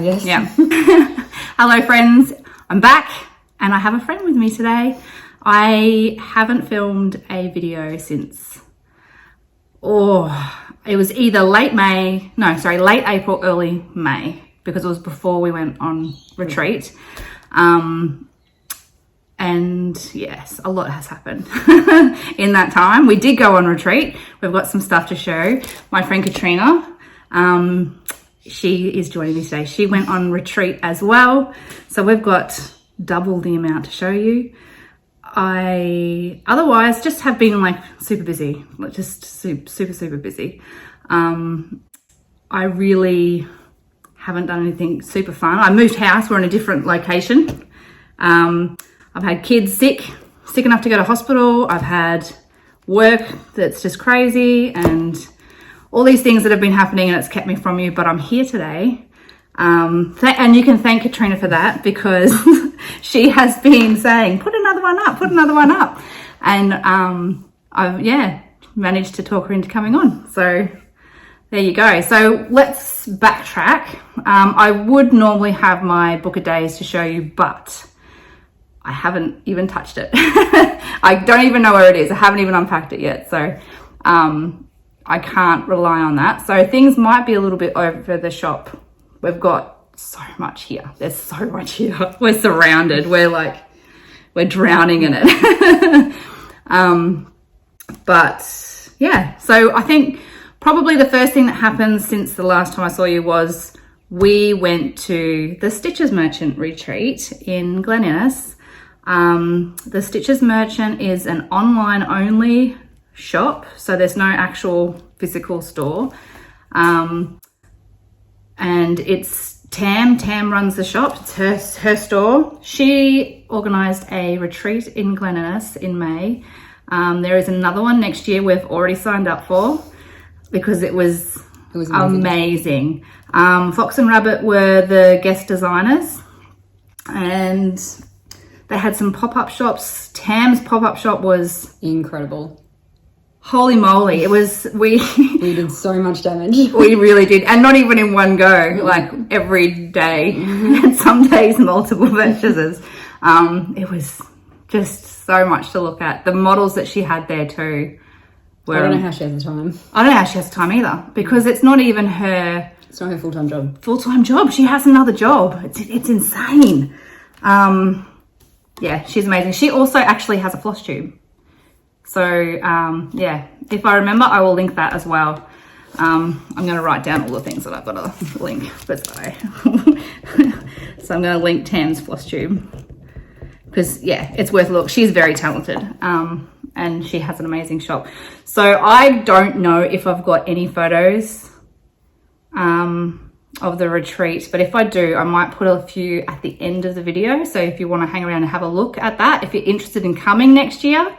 I guess. Yeah. Hello friends, I'm back and I have a friend with me today. I haven't filmed a video since, it was either late April, early May, because it was before we went on retreat. And yes, a lot has happened in that time. We did go on retreat. We've got some stuff to show. My friend Katrina, she is joining me today. She went on retreat as well. So we've got double the amount to show you. I otherwise just have been like super busy, just super busy. I really haven't done anything super fun. I moved house. We're in a different location. I've had kids sick enough to go to hospital. I've had work that's just crazy and all these things that have been happening, and it's kept me from you, but I'm here today. And you can thank Katrina for that, because she has been saying, put another one up. And I've managed to talk her into coming on. So there you go. So let's backtrack. I would normally have my book of days to show you, but I haven't even touched it. I don't even know where it is. I haven't even unpacked it yet. So I can't rely on that. So things might be a little bit over the shop. We've got so much here. There's so much here. We're surrounded. We're drowning in it. But yeah, so I think probably the first thing that happened since the last time I saw you was we went to the Stitches Merchant retreat in Glen Innes. The Stitches Merchant is an online only shop, so there's no actual physical store. And it's Tam runs the shop. It's her store. She organised a retreat in Glen Innes in May. There is another one next year we've already signed up for, because it was amazing. Fox and Rabbit were the guest designers, and they had some pop-up shops. Tam's pop-up shop was incredible. Holy moly. We did so much damage. We really did. And not even in one go, like every day. And some days multiple purchases. It was just so much to look at. The models that she had there too were... I don't know how she has the time. I don't know how she has the time either, because it's not even her... It's not her full-time job. Full-time job. She has another job. It's insane. Yeah, she's amazing. She also actually has a floss tube. So, yeah, if I remember, I will link that as well. I'm going to write down all the things that I've got to link. But sorry. So I'm going to link Tam's floss tube, because, yeah, it's worth a look. She's very talented, and she has an amazing shop. So I don't know if I've got any photos of the retreat, but if I do, I might put a few at the end of the video. So if you want to hang around and have a look at that, if you're interested in coming next year,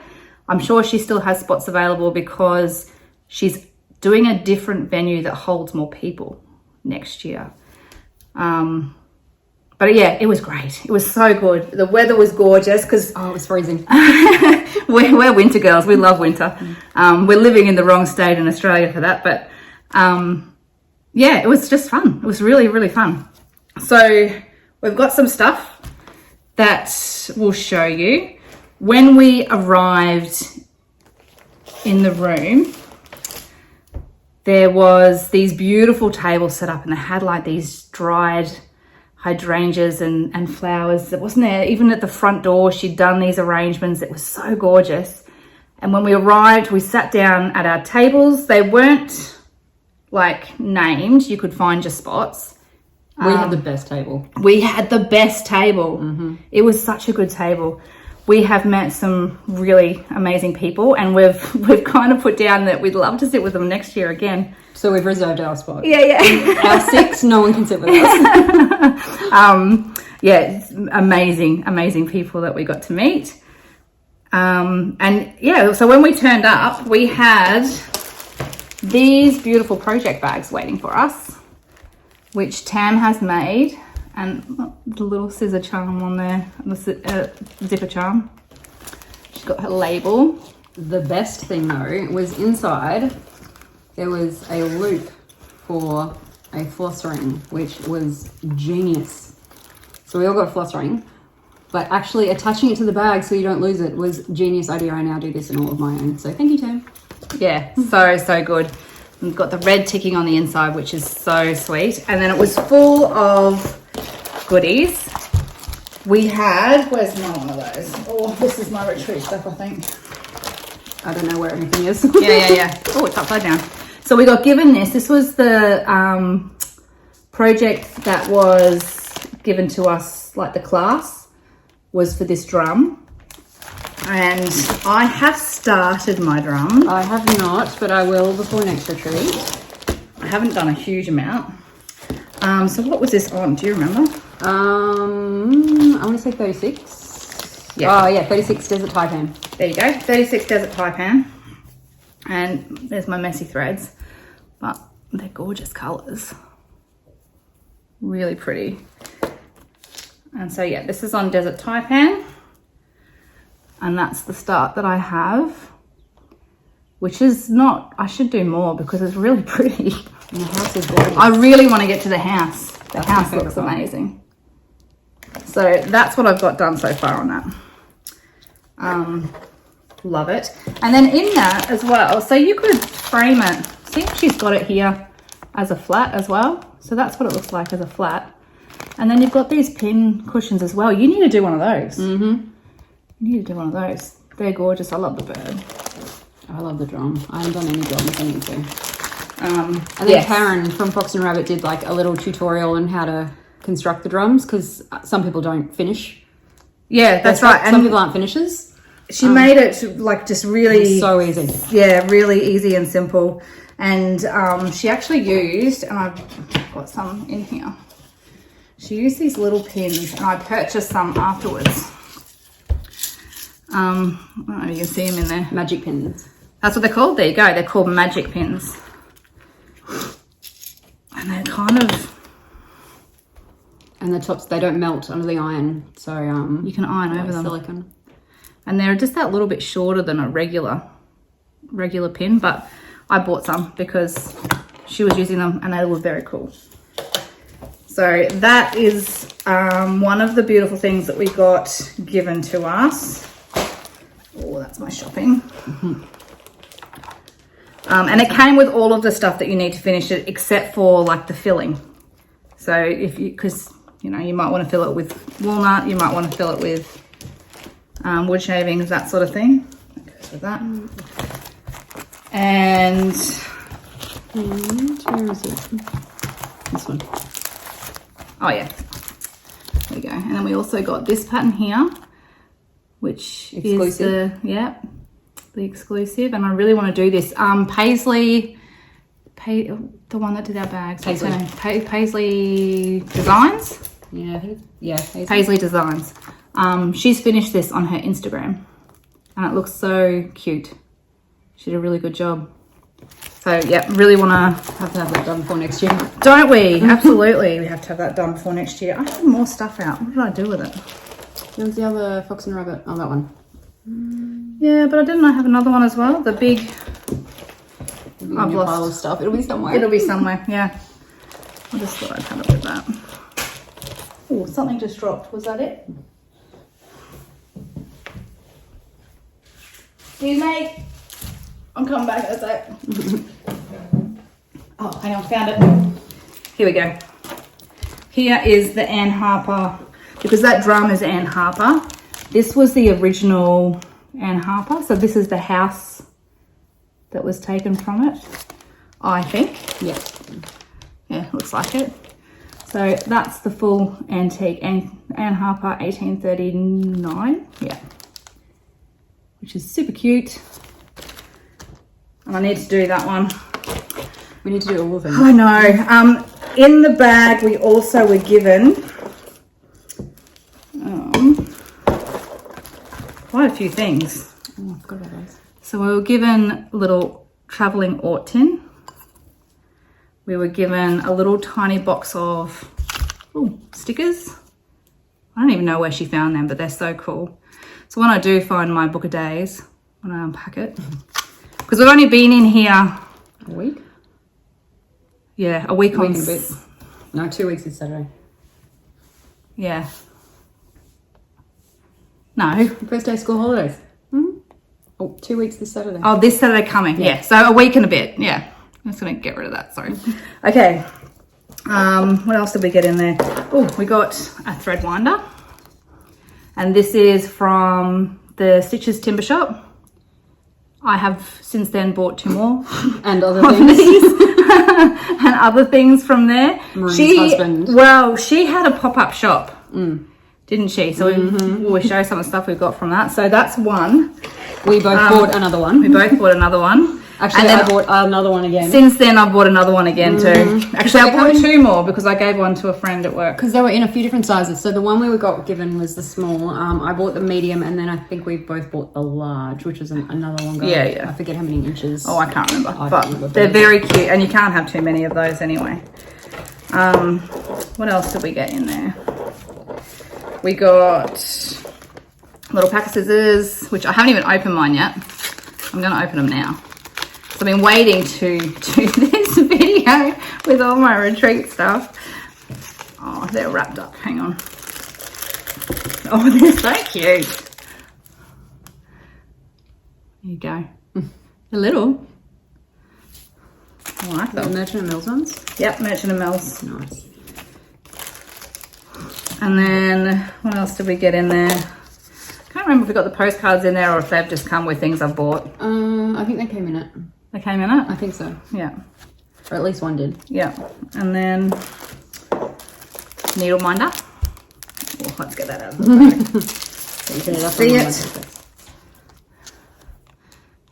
I'm sure she still has spots available, because she's doing a different venue that holds more people next year. But yeah, it was great. It was so good. The weather was gorgeous, because it was freezing. we're winter girls. We love winter. We're living in the wrong state in Australia for that, but yeah, it was just fun. It was really, really fun. So we've got some stuff that we'll show you. When we arrived in the room, there was these beautiful tables set up, and they had like these dried hydrangeas and flowers. There wasn't there, even at the front door, she'd done these arrangements. It was so gorgeous. And when we arrived, we sat down at our tables. They weren't like named. You could find your spots. We had the best table. We had the best table. Mm-hmm. It was such a good table. We have met some really amazing people, and we've kind of put down that we'd love to sit with them next year again. So we've reserved our spot. Yeah. Our 6, no one can sit with us. Yeah, amazing people that we got to meet. And yeah, so when we turned up, we had these beautiful project bags waiting for us, which Tam has made. And the little scissor charm on there, the zipper charm. She's got her label. The best thing though was inside there was a loop for a floss ring, which was genius. So we all got a floss ring, but actually attaching it to the bag so you don't lose it was genius idea. I now do this in all of my own. So thank you, Tim. Yeah, so good. We've got the red ticking on the inside, which is so sweet. And then it was full of goodies. We had, where's my one of those? Oh, this is my retreat stuff, I think. I don't know where everything is. Yeah. Oh, it's upside down. So we got given this. This was the project that was given to us, like the class was for this drum. And I have started my drum. I have not, but I will before next retreat. I haven't done a huge amount. So what was this on? Do you remember? I want to say 36. Yeah. Oh yeah, 36 Desert Taipan. There you go, 36 Desert Taipan. And there's my messy threads, but they're gorgeous colors. Really pretty. And so yeah, this is on Desert Taipan. And that's the start that I have, which is not, I should do more because it's really pretty. And the house is gorgeous. I really want to get to the house. The That's house my looks favourite part. amazing. So that's what I've got done so far on that. Love it. And then in that as well, so you could frame it. See, she's got it here as a flat as well. So that's what it looks like as a flat. And then you've got these pin cushions as well. You need to do one of those. Mm-hmm. You need to do one of those. They're gorgeous. I love the bird. I love the drum. I haven't done any drums. I need to. And And then Karen from Fox and Rabbit did like a little tutorial on how to construct the drums because some people don't finish. Yeah, that's right. Some people aren't finishers. She made it like just really So easy. Yeah, really easy and simple. And she actually used, and I've got some in here. She used these little pins, and I purchased some afterwards. I don't know if you can see them in there. Magic pins. That's what they're called. There you go. They're called magic pins. And they're kind of... And the tops, they don't melt under the iron. So You can iron over them. Silicone. And they're just that little bit shorter than a regular pin, but I bought some because she was using them and they were very cool. So that is one of the beautiful things that we got given to us. Oh, that's my shopping. Mm-hmm. And it came with all of the stuff that you need to finish it, except for like the filling. So if you, because you know, you might want to fill it with walnut, you might want to fill it with wood shavings, that sort of thing. That goes with that. And where is it? This one. oh yeah, there we go. And then we also got this pattern here, which Exclusive. is the exclusive. And I really want to do this. Paisley, the one that did our bags. Paisley. Paisley Designs. Yeah, I think, yeah. Paisley Designs. She's finished this on her Instagram and it looks so cute. She did a really good job. So yeah, really want to Have to have that done before next year. don't we? Absolutely. We have to have that done before next year. I have more stuff out. What did I do with it? There was the other Fox and Rabbit. Oh, that one. Yeah, but I didn't have another one as well. The big, It'll be I've in your lost. pile of stuff. It'll be somewhere. it'll be somewhere. Yeah. I just thought I'd have it with that. Oh, something just dropped. Was that it? Excuse me. I'm coming back in a sec. Oh, hang on, found it. Here we go. Here is the Ann Harper, because that drum is Ann Harper. This was the original Ann Harper. So this is the house that was taken from it, I think. Yeah. Yeah, looks like it. So that's the full antique Ann Harper 1839. Yeah. Which is super cute. And I need to do that one. We need to do all of them. I know. In the bag, we also were given quite a few things. Oh, I forgot about those. So we were given a little travelling Ort tin. We were given a little tiny box of stickers. I don't even know where she found them, but they're so cool. So when I do find my book of days, when I unpack it, because we've only been in here A week? Yeah, a week on. and a bit. No, 2 weeks this Saturday. Yeah. No. First day of school holidays. Oh, 2 weeks this Saturday. Oh, this Saturday coming. Yeah. So a week and a bit. Yeah. I'm just going to get rid of that. Sorry. Okay. What else did we get in there? Oh, we got a thread winder. And this is from the Stitches Timber Shop. I have since then bought 2 more. And other things. And other things from there. Marine's husband. Well, she had a pop-up shop, didn't she? So we'll show some of the stuff we've got from that. So that's one. We both bought another one. We both bought another one. Actually, I bought another one again. Since then, I've bought another one again too. Actually, I bought 2 more because I gave one to a friend at work. Because they were in a few different sizes. So the one we got given was the small. I bought the medium, and then I think we both bought the large, which was another longer. Yeah. I forget how many inches. Oh, I can't remember. I But can't remember. they're very cute, and you can't have too many of those anyway. What else did we get in there? We got a little pack of scissors, which I haven't even opened mine yet. I'm going to open them now. So I've been waiting to do this video with all my retreat stuff. Oh, they're wrapped up. Hang on. Oh, they're so cute. There you go. A little. I like The them. Merchant and Mills ones. Yep, Merchant and Mills. Nice. And then what else did we get in there? Can't remember if we got the postcards in there or if they've just come with things I've bought. I think they came in it. They came in it? I think so. Yeah. Or at least one did. Yeah. And then needle minder. Oh, let's get that out of the bag. See it?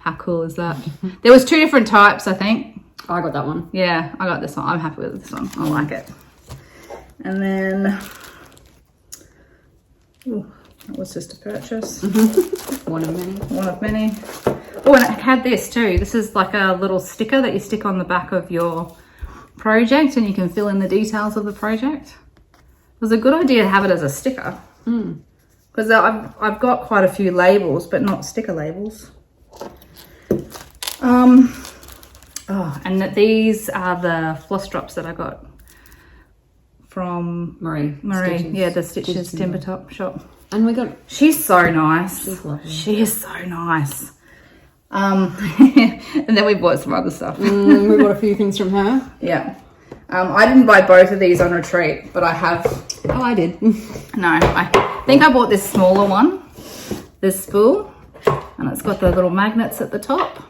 How cool is that? There was 2 different types, I think. I got that one. Yeah, I got this one. I'm happy with this one. I like it. And then, ooh, that was just a purchase. One of many. One of many. Oh, and it had this too. This is like a little sticker that you stick on the back of your project, and you can fill in the details of the project. It was a good idea to have it as a sticker. Because I've got quite a few labels, but not sticker labels. Oh, and these are the floss drops that I got from Marie. Marie. Yeah, the Stitches Timber Top shop. And we got... She's so nice. She's lovely. She is so nice. And then we bought some other stuff. we bought a few things from her. Yeah. I didn't buy both of these on retreat, but I have. Oh, I did. No, I think I bought this smaller one, this spool, and it's got the little magnets at the top.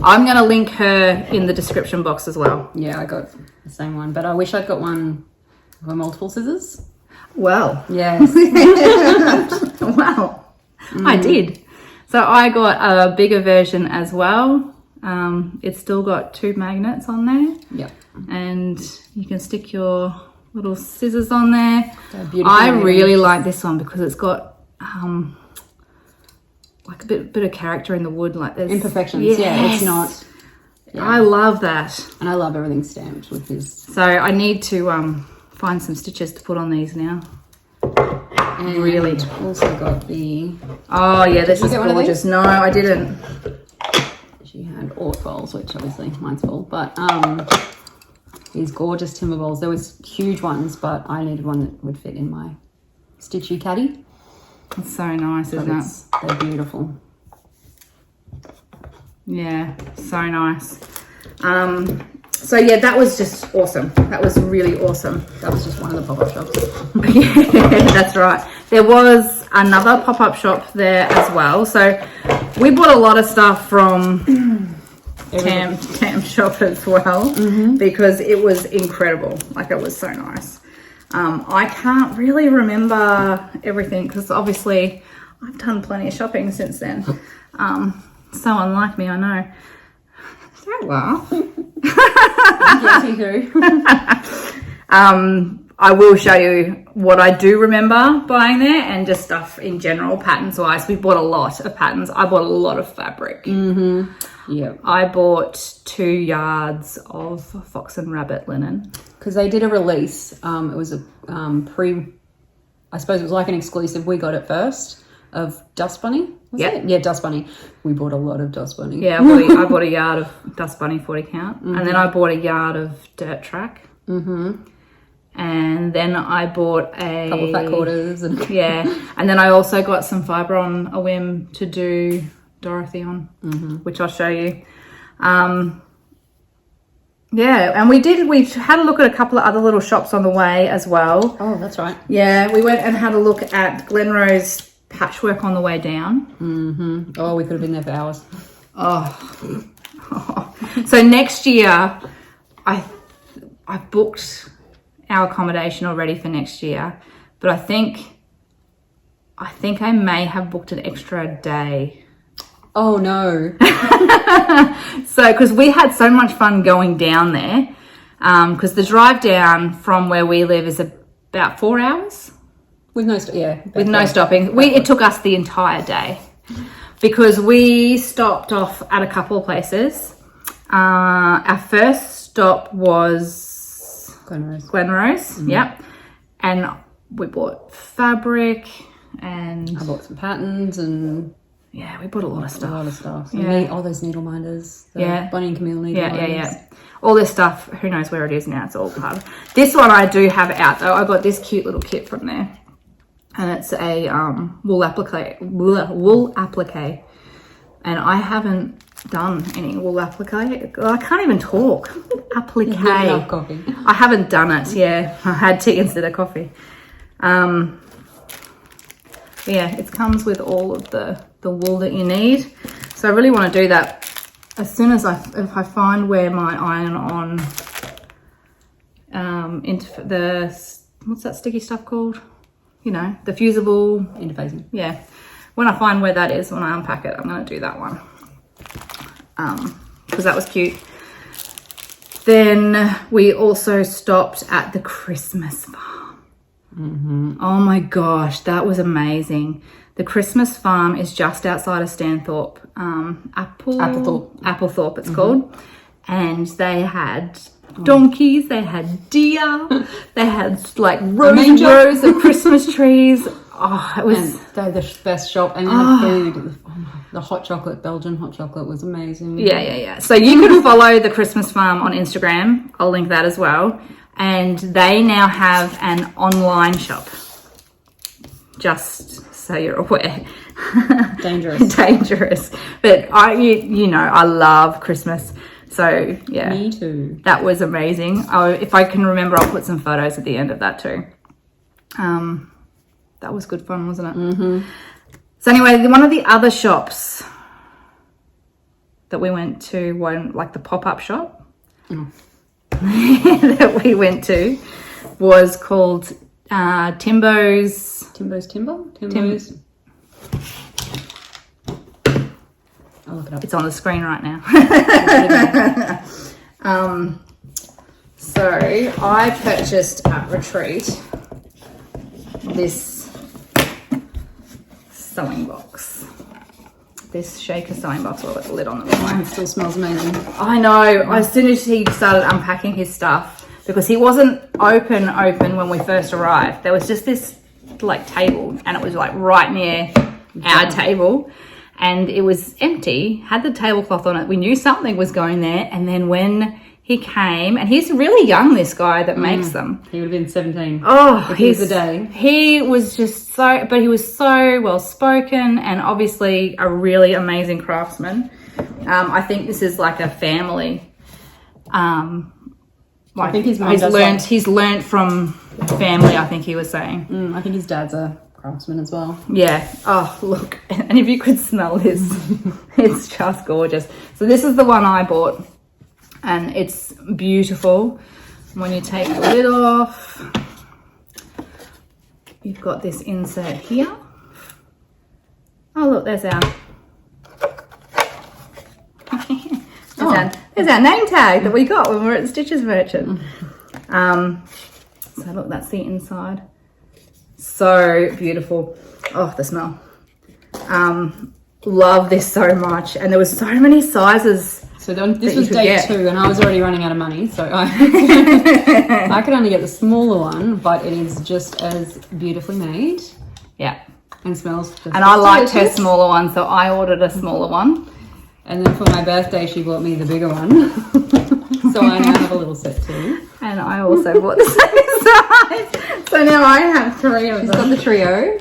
I'm going to link her in the description box as well. Yeah, I got the same one, but I wish I'd got one for multiple scissors. Well, Yes. well, I did. So I got a bigger version as well. It's still got 2 magnets on there. Yep. And you can stick your little scissors on there. They're beautiful. I really like this one because it's got like a bit of character in the wood, like there's Imperfections. Yes. Yeah, it's not. Yeah. I love that. And I love everything stamped with his. So I need to find some stitches to put on these now. And Really. Also got the. Oh yeah, this you is get one of gorgeous. these? No, I didn't. She had aught bowls, which obviously mine's full, but these gorgeous timber bowls. There was huge ones, but I needed one that would fit in my Stitchy caddy. It's so nice, But isn't it? they're beautiful. Yeah, so nice. So yeah, that was just awesome. That was really awesome. That was just one of the pop-up shops. Yeah, that's right. There was another pop-up shop there as well. So we bought a lot of stuff from Tam shop as well because it was incredible. Like it was so nice. I can't really remember everything because obviously I've done plenty of shopping since then. So unlike me, I know. Don't laugh. Yes, you do. I will show you what I do remember buying there and just stuff in general, patterns wise. We bought a lot of patterns. I bought a lot of fabric. Yeah. I bought 2 yards of fox and rabbit linen. Because they did a release. It was a I suppose it was like an exclusive. We got it first. of Dust Bunny. Was Yep. it? Yeah, Dust Bunny. We bought a lot of Dust Bunny. Yeah, I bought a yard of Dust Bunny 40 count. And then I bought a yard of Dirt Track. And then I bought a couple of fat quarters. And yeah. And then I also got some fibre on a whim to do Dorothy on, which I'll show you. Yeah, and we had a look at a couple of other little shops on the way as well. Oh, that's right. Yeah, we went and had a look at Glenrose Patchwork on the way down. Oh, we could have been there for hours. Oh. So next year, I booked our accommodation already for next year, but I think I may have booked an extra day. Oh no. So, because we had so much fun going down there, because the drive down from where we live is about 4 hours. With no stopping. It took us the entire day because we stopped off at a couple of places. Our first stop was Glenrose. Yep. And we bought fabric and I bought some patterns and yeah, we bought a lot of stuff. Yeah. All those needle minders. Bonnie and Camille needle minders. Yeah. All this stuff, who knows where it is now. It's all part of this one. I do have it out though. I got this cute little kit from there. And it's a wool applique, and I haven't done any wool applique. I can't even talk. Applique. Enough coffee. I haven't done it. Yeah, I had tea instead of coffee. Yeah, it comes with all of the wool that you need. So I really want to do that as soon as if I find where my iron on into the what's that sticky stuff called? You know, the fusible interfacing. Yeah, when I find where that is, when I unpack it, I'm going to do that one because that was cute. Then we also stopped at the Christmas farm. Oh my gosh, that was amazing. The Christmas farm is just outside of Stanthorpe, Applethorpe it's called, and they had donkeys, they had deer, they had like rows of Christmas trees. Oh, it was they're the best shop, and the food, the hot chocolate, Belgian hot chocolate was amazing. Yeah. So you can follow the Christmas farm on Instagram. I'll link that as well. And they now have an online shop. Just so you're aware. Dangerous. But I love Christmas. So yeah, me too. That was amazing. If I can remember, I'll put some photos at the end of that too. That was good fun, wasn't it? So anyway, one of the other shops that we went to, like the pop-up shop that we went to, was called Timbo's. I'll look it up. It's on the screen right now. So I purchased at Retreat this sewing box. This shaker sewing box with a lid on the bottom. It still smells amazing. I know. As soon as he started unpacking his stuff, because he wasn't open when we first arrived. There was just this like table, and it was like right near our table. And it was empty, had the tablecloth on it. We knew something was going there. And then when he came, and he's really young, this guy that makes them. He would have been 17. Oh, he's a day. He was just but he was so well spoken and obviously a really amazing craftsman. I think this is like a family. I think his mum he's learned from family, I think he was saying. I think his dad's a craftsman as well. Yeah. Oh, look. And if you could smell this, it's just gorgeous. So this is the one I bought, and it's beautiful. When you take the lid off, you've got this insert here. Oh, look, there's our there's our name tag that we got when we were at the Stitches Merchant. So look, that's the inside. So beautiful. Oh, the smell. Love this so much. And there was so many sizes. So this was day 2 and I was already running out of money. So I could only get the smaller one, but it is just as beautifully made. Yeah. And smells just And I liked her delicious. smaller one, so I ordered a smaller one. And then for my birthday, she bought me the bigger one. So I now have a little set too. And I also bought the same size. So now I have 3 of She's them. got the trio.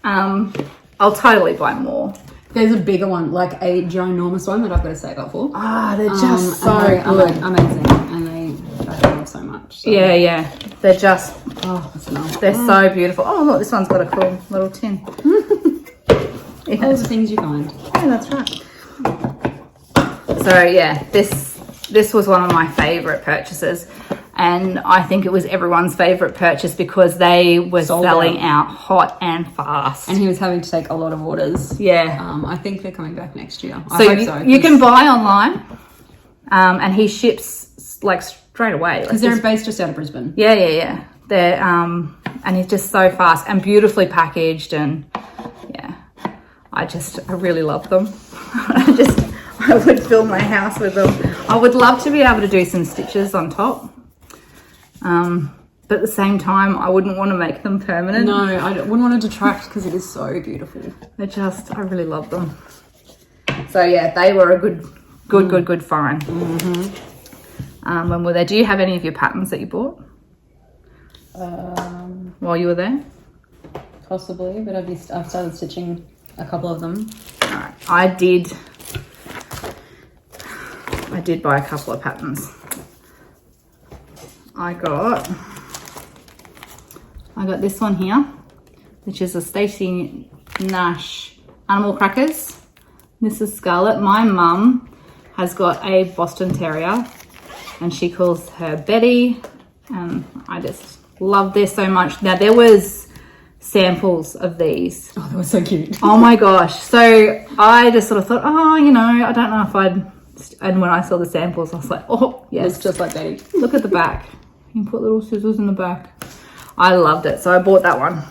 I'll totally buy more. There's a bigger one, like a ginormous one that I've got to save up for. Ah, they're just so and good. they're amazing, and I love so much. So. Yeah. They're just, Oh, that's nice. they're so beautiful. Oh, look, this one's got a cool little tin. All the things you find. Yeah, that's right. So yeah, this was one of my favorite purchases, and I think it was everyone's favorite purchase because they were Sold selling out. out hot and fast. And he was having to take a lot of orders. Yeah. I think they're coming back next year. So you can buy online, and he ships like straight away. Because they're based just out of Brisbane. Yeah. They're and he's just so fast and beautifully packaged, and yeah, I really love them. I would fill my house with them. I would love to be able to do some stitches on top, but at the same time, I wouldn't want to make them permanent. No, I wouldn't want to detract because it is so beautiful. I really love them. So yeah, they were a good find. When were they? Do you have any of your patterns that you bought while you were there? Possibly, but I've started stitching a couple of them. Alright, I did buy a couple of patterns. I got this one here, which is a Stacey Nash Animal Crackers. This is Scarlet. My mum has got a Boston Terrier and she calls her Betty, and I just love this so much. Now there was samples of these. Oh, that was so cute. Oh my gosh. So I just sort of thought, I don't know if and when I saw the samples, I was like, oh, yes. It's just like Betty. Look at the back. You can put little scissors in the back. I loved it. So I bought that one.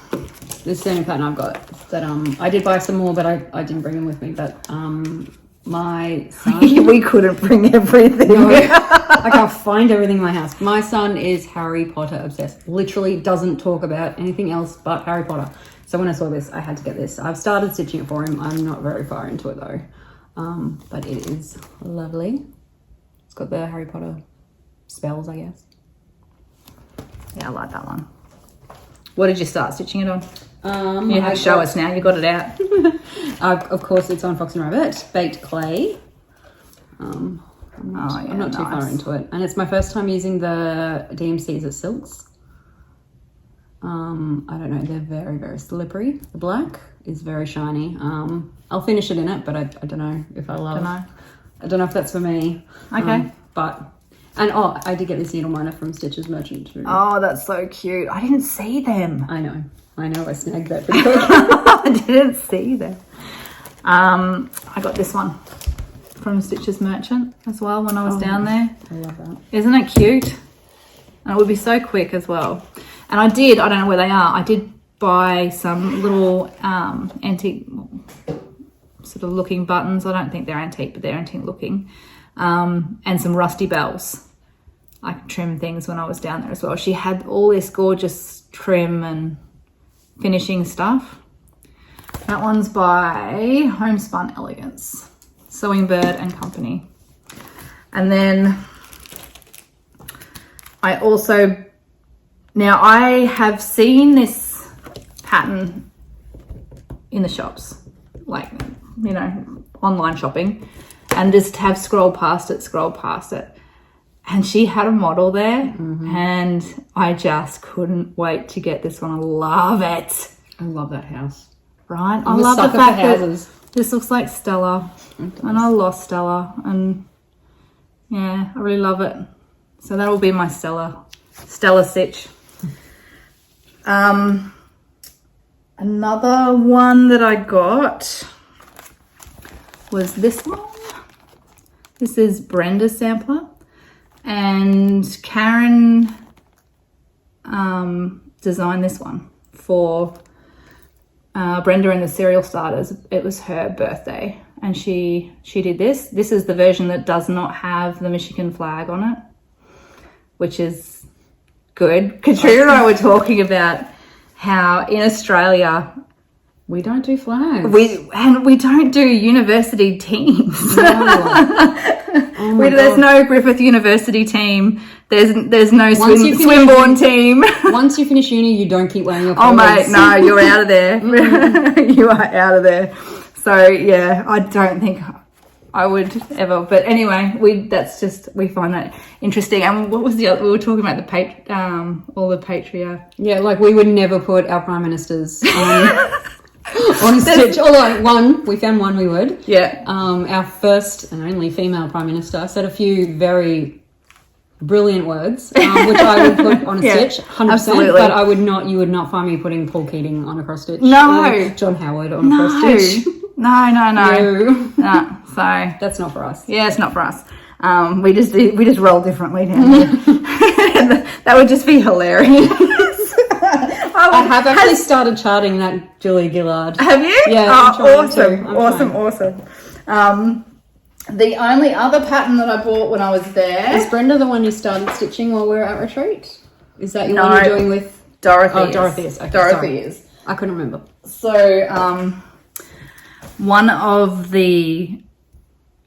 This is the only pattern I've got that I did buy some more, but I didn't bring them with me. But my son... We couldn't bring everything. No, I can't find everything in my house. My son is Harry Potter obsessed. Literally doesn't talk about anything else but Harry Potter. So when I saw this, I had to get this. I've started stitching it for him. I'm not very far into it though. But it is lovely. It's got the Harry Potter spells, I guess. Yeah, I like that one. What did you start stitching it on? You have to I show got- us now. You got it out. Of course, it's on Fox and Rabbit. Baked clay. I'm not too far into it. And it's my first time using the DMCs at Silks. I don't know. They're very, very slippery. The black is very shiny. I'll finish it in it, but I don't know if I love. I don't know if that's for me. Okay. I did get this needle miner from Stitches Merchant too. Oh, that's so cute. I didn't see them. I know. I snagged that pretty quick. I didn't see them. I got this one from Stitches Merchant as well when I was down there. I love that. Isn't it cute? And it would be so quick as well. And I don't know where they are. I did buy some little antique sort of looking buttons. I don't think they're antique, but they're antique looking. And some rusty bells. I could trim things when I was down there as well. She had all this gorgeous trim and finishing stuff. That one's by Homespun Elegance, Sewing Bird and Company. And then I have seen this pattern in the shops, like, online shopping, and just have scrolled past it. And she had a model there, and I just couldn't wait to get this one. I love it. I love that house. Right? I I'm a love the sucker fact for that houses. this looks like Stella, and I lost Stella, and yeah, I really love it. So that will be my Stella stitch. Another one that I got was this one. This is Brenda's sampler, and Karen designed this one for Brenda and the Cereal Starters. It was her birthday, and she did this. This is the version that does not have the Michigan flag on it, which is good. Katrina and I were talking about how in Australia We don't do flags. We don't do university teams. No. There's no Griffith University team. There's no swimborne team. Once you finish uni, you don't keep wearing your clothes. Oh mate, no, you're out of there. You are out of there. So yeah, I don't think I would ever. But anyway, we find that interesting. And what was the other? We were talking about all the patriarch. Yeah, like we would never put our prime ministers on a stitch. Although we found one we would. Yeah. Our first and only female prime minister said a few very brilliant words, which I would put on a stitch, 100%. Absolutely. But you would not find me putting Paul Keating on a cross stitch. No. Or John Howard on a cross stitch. No. No. So that's not for us. Yeah, it's not for us. We just roll differently down here. That would just be hilarious. I have actually started charting that Julia Gillard. Have you? Yeah. Awesome. The only other pattern that I bought when I was there... Is Brenda the one you started stitching while we were at retreat? Is that your one you're doing with... Dorothy. Oh, Dorothy is. Okay, Dorothy is. I couldn't remember. So, one of the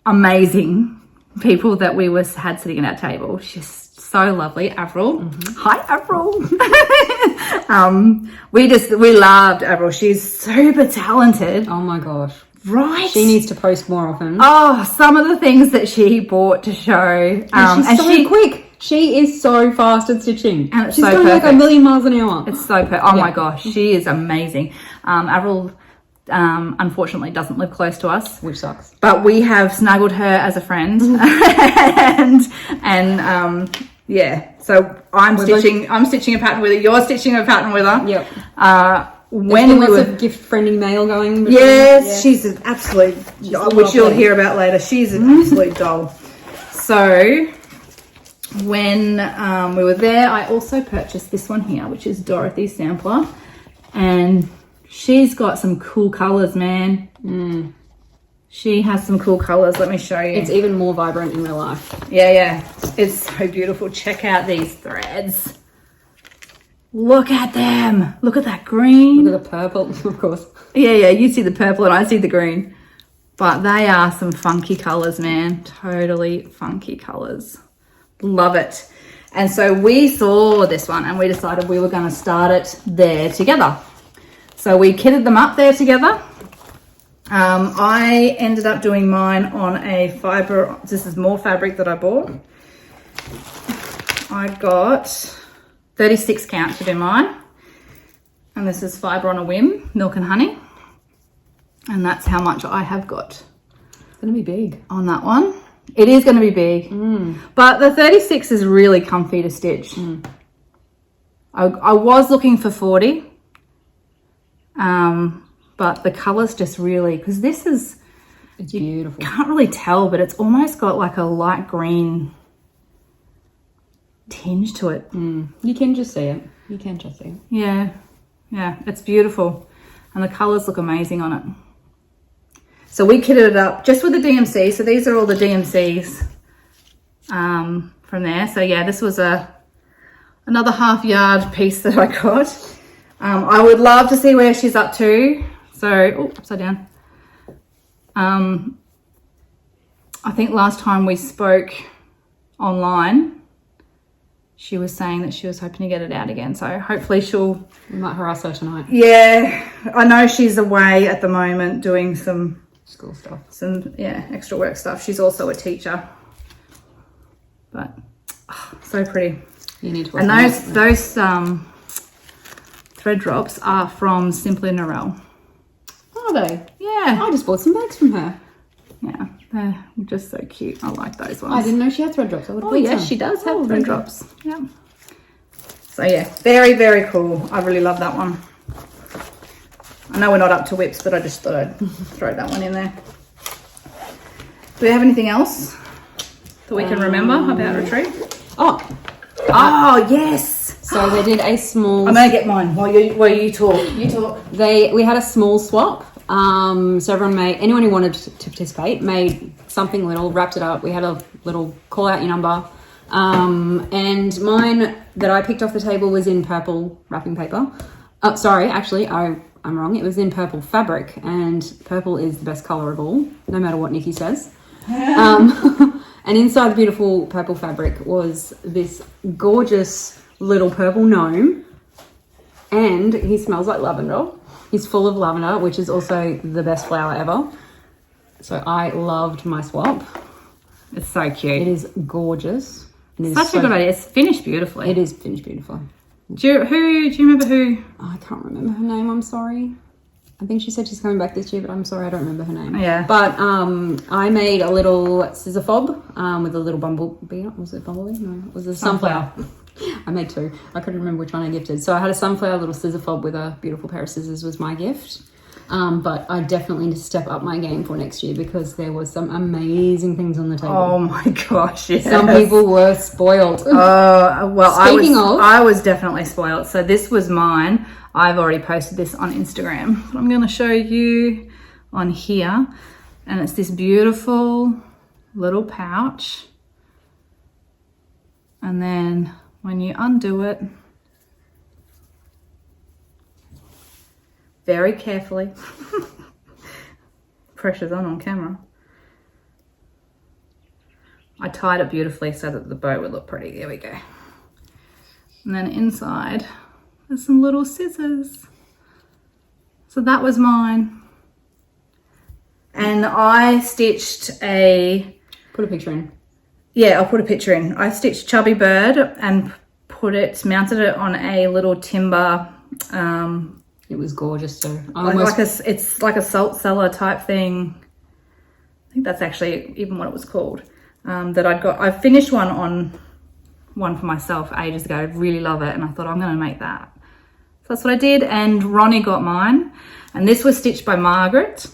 amazing people that we had sitting at our table, she's so lovely, Avril. Mm-hmm. Hi, Avril. We loved Avril. She's super talented. Oh my gosh. Right. She needs to post more often. Oh, some of the things that she bought to show. And she's so quick. She is so fast at stitching. And she's so going perfect. like 1,000,000 miles an hour. It's so perfect. Oh my gosh, she is amazing. Avril unfortunately doesn't live close to us, which sucks. But we have snuggled her as a friend, and yeah. So I'm stitching a pattern with her. You're stitching a pattern with her. Yep. When we were gift friending mail going. Yes, she's an absolute, which you'll hear about later. She's an absolute doll. So when we were there, I also purchased this one here, which is Dorothy's sampler, and she's got some cool colors, man. She has some cool colors. Let me show you. It's even more vibrant in real life. Yeah. It's so beautiful. Check out these threads. Look at them. Look at that green. Look at the purple, of course. Yeah. You see the purple and I see the green. But they are some funky colors, man. Totally funky colors. Love it. And so we saw this one and we decided we were going to start it there together. So we kitted them up there together. I ended up doing mine on a fibre. This is more fabric that I bought. I got 36 count to do mine. And this is fibre on a whim, milk and honey. And that's how much I have got. It's going to be big. On that one. It is going to be big. But the 36 is really comfy to stitch. I was looking for 40. But the colours just really, because this is... It's beautiful. You can't really tell, but it's almost got like a light green tinge to it. You can just see it. Yeah, it's beautiful. And the colours look amazing on it. So we kitted it up just with the DMC. So these are all the DMCs from there. So yeah, this was another half yard piece that I got. I would love to see where she's up to. So, upside down. I think last time we spoke online, she was saying that she was hoping to get it out again. So hopefully we might harass her tonight. Yeah, I know she's away at the moment doing some school stuff. Extra work stuff. She's also a teacher. But so pretty. You need to. And those thread drops are from Simply Norel. Are they? Yeah. I just bought some bags from her. Yeah, they're just so cute. I like those ones. I didn't know she had thread drops. I would have bought some. She does have thread drops. Yeah. So yeah, very, very cool. I really love that one. I know we're not up to whips, but I just thought I'd throw that one in there. Do we have anything else that we can remember about retreat? Oh, yes. So they did a small... I'm going to get mine while you talk. You talk. We had a small swap. So anyone who wanted to participate made something little, wrapped it up. We had a little call out your number. And mine that I picked off the table was in purple wrapping paper. Sorry, actually, I I'm wrong. It was in purple fabric, and purple is the best colour of all, no matter what Nikki says. And inside the beautiful purple fabric was this gorgeous little purple gnome, and he smells like lavender. He's full of lavender, which is also the best flower ever. So I loved my swap. It's so cute. It is gorgeous. Such a good idea. It's finished beautifully. It is finished beautifully. Do you remember who? I can't remember her name. I'm sorry. I think she said she's coming back this year, but I'm sorry, I don't remember her name. Yeah. But I made a little scissor fob with a little bumblebee. Was it bumblebee? No, it was a sunflower. I made two. I couldn't remember which one I gifted. So I had a sunflower little scissor fob with a beautiful pair of scissors was my gift. But I definitely need to step up my game for next year because there was some amazing things on the table. Oh my gosh, yes. Some people were spoiled. Well, Speaking I was definitely spoiled. So this was mine. I've already posted this on Instagram. I'm going to show you on here. And it's this beautiful little pouch. And then when you undo it, very carefully, pressure's on camera. I tied it beautifully so that the bow would look pretty. There we go. And then inside, there's some little scissors. So that was mine. And I stitched a... Put a picture in. Yeah, I'll put a picture in. I stitched Chubby Bird and mounted it on a little timber... It was gorgeous too. It's like a salt cellar type thing. I think that's actually even what it was called. That I finished one for myself ages ago. I really love it, and I thought I'm going to make that. So that's what I did, and Ronnie got mine. And this was stitched by Margaret.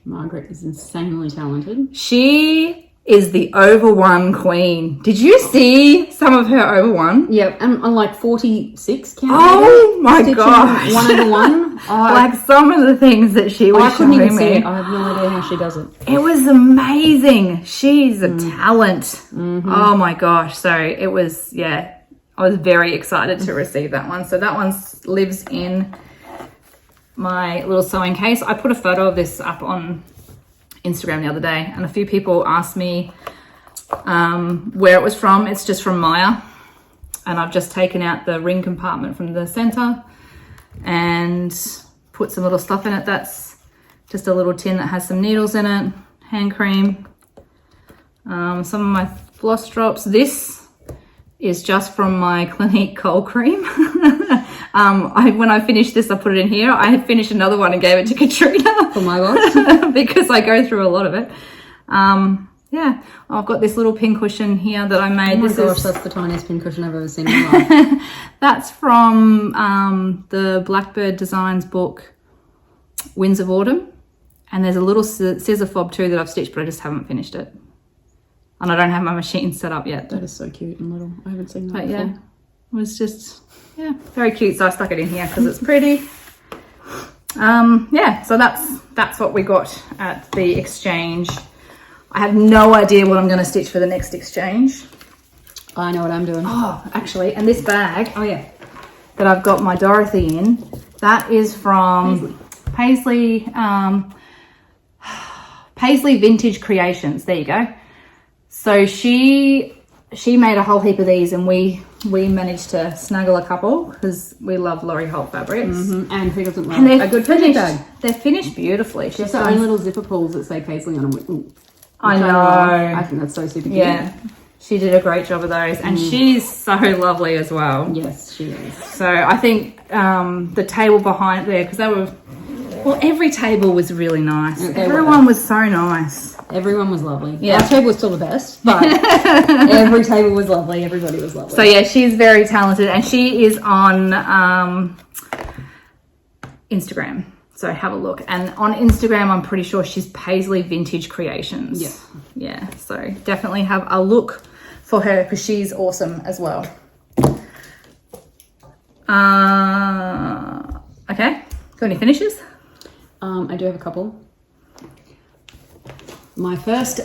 Margaret is insanely talented. She is the over one queen. Did you see some of her over one? Yep, and on like 46 count. Oh my gosh. One over one. Like some of the things that she was couldn't even showing see me. it. I have no idea how she does it. It was amazing. She's a talent. Mm-hmm. Oh my gosh. So it was, yeah, I was very excited to receive that one. So that one lives in my little sewing case. I put a photo of this up on Instagram the other day, and a few people asked me where it was from. It's just from Maya, and I've just taken out the ring compartment from the center and put some little stuff in it. That's just a little tin that has some needles in it, hand cream, some of my floss drops. This is just from my Clinique cold cream. When I finished this, I put it in here. I finished another one and gave it to Katrina for my box because I go through a lot of it. Yeah, I've got this little pin cushion here that I made. Oh my gosh, that's the tiniest pin cushion I've ever seen in my life. That's from the Blackbird Designs book, Winds of Autumn. And there's a little scissor fob too that I've stitched, but I just haven't finished it. And I don't have my machine set up yet. That is so cute and little. I haven't seen that before. Yeah, it was just, yeah, very cute. So I stuck it in here because it's pretty. Yeah, so that's what we got at the exchange. I have no idea what I'm going to stitch for the next exchange. I know what I'm doing. Oh, actually, and this bag. Oh yeah, that I've got my Dorothy in. That is from Paisley Vintage Creations. There you go. So she made a whole heap of these, and we managed to snuggle a couple because we love Laurie Holt fabrics. Mm-hmm. And who doesn't love a good project bag? They're finished beautifully. Just her own little zipper pulls that say Paisley on them. I know. I think that's so super cute. Yeah, she did a great job of those, and she's so lovely as well. Yes, she is. So I think the table behind there, because they were, well, every table was really nice. Yeah, everyone was so nice. Everyone was lovely. Yeah. Our table was still the best, but every table was lovely. Everybody was lovely. So yeah, she's very talented, and she is on Instagram. So have a look. And on Instagram, I'm pretty sure she's Paisley Vintage Creations. Yeah. Yeah, so definitely have a look for her because she's awesome as well. Okay, got any finishes? I do have a couple. My first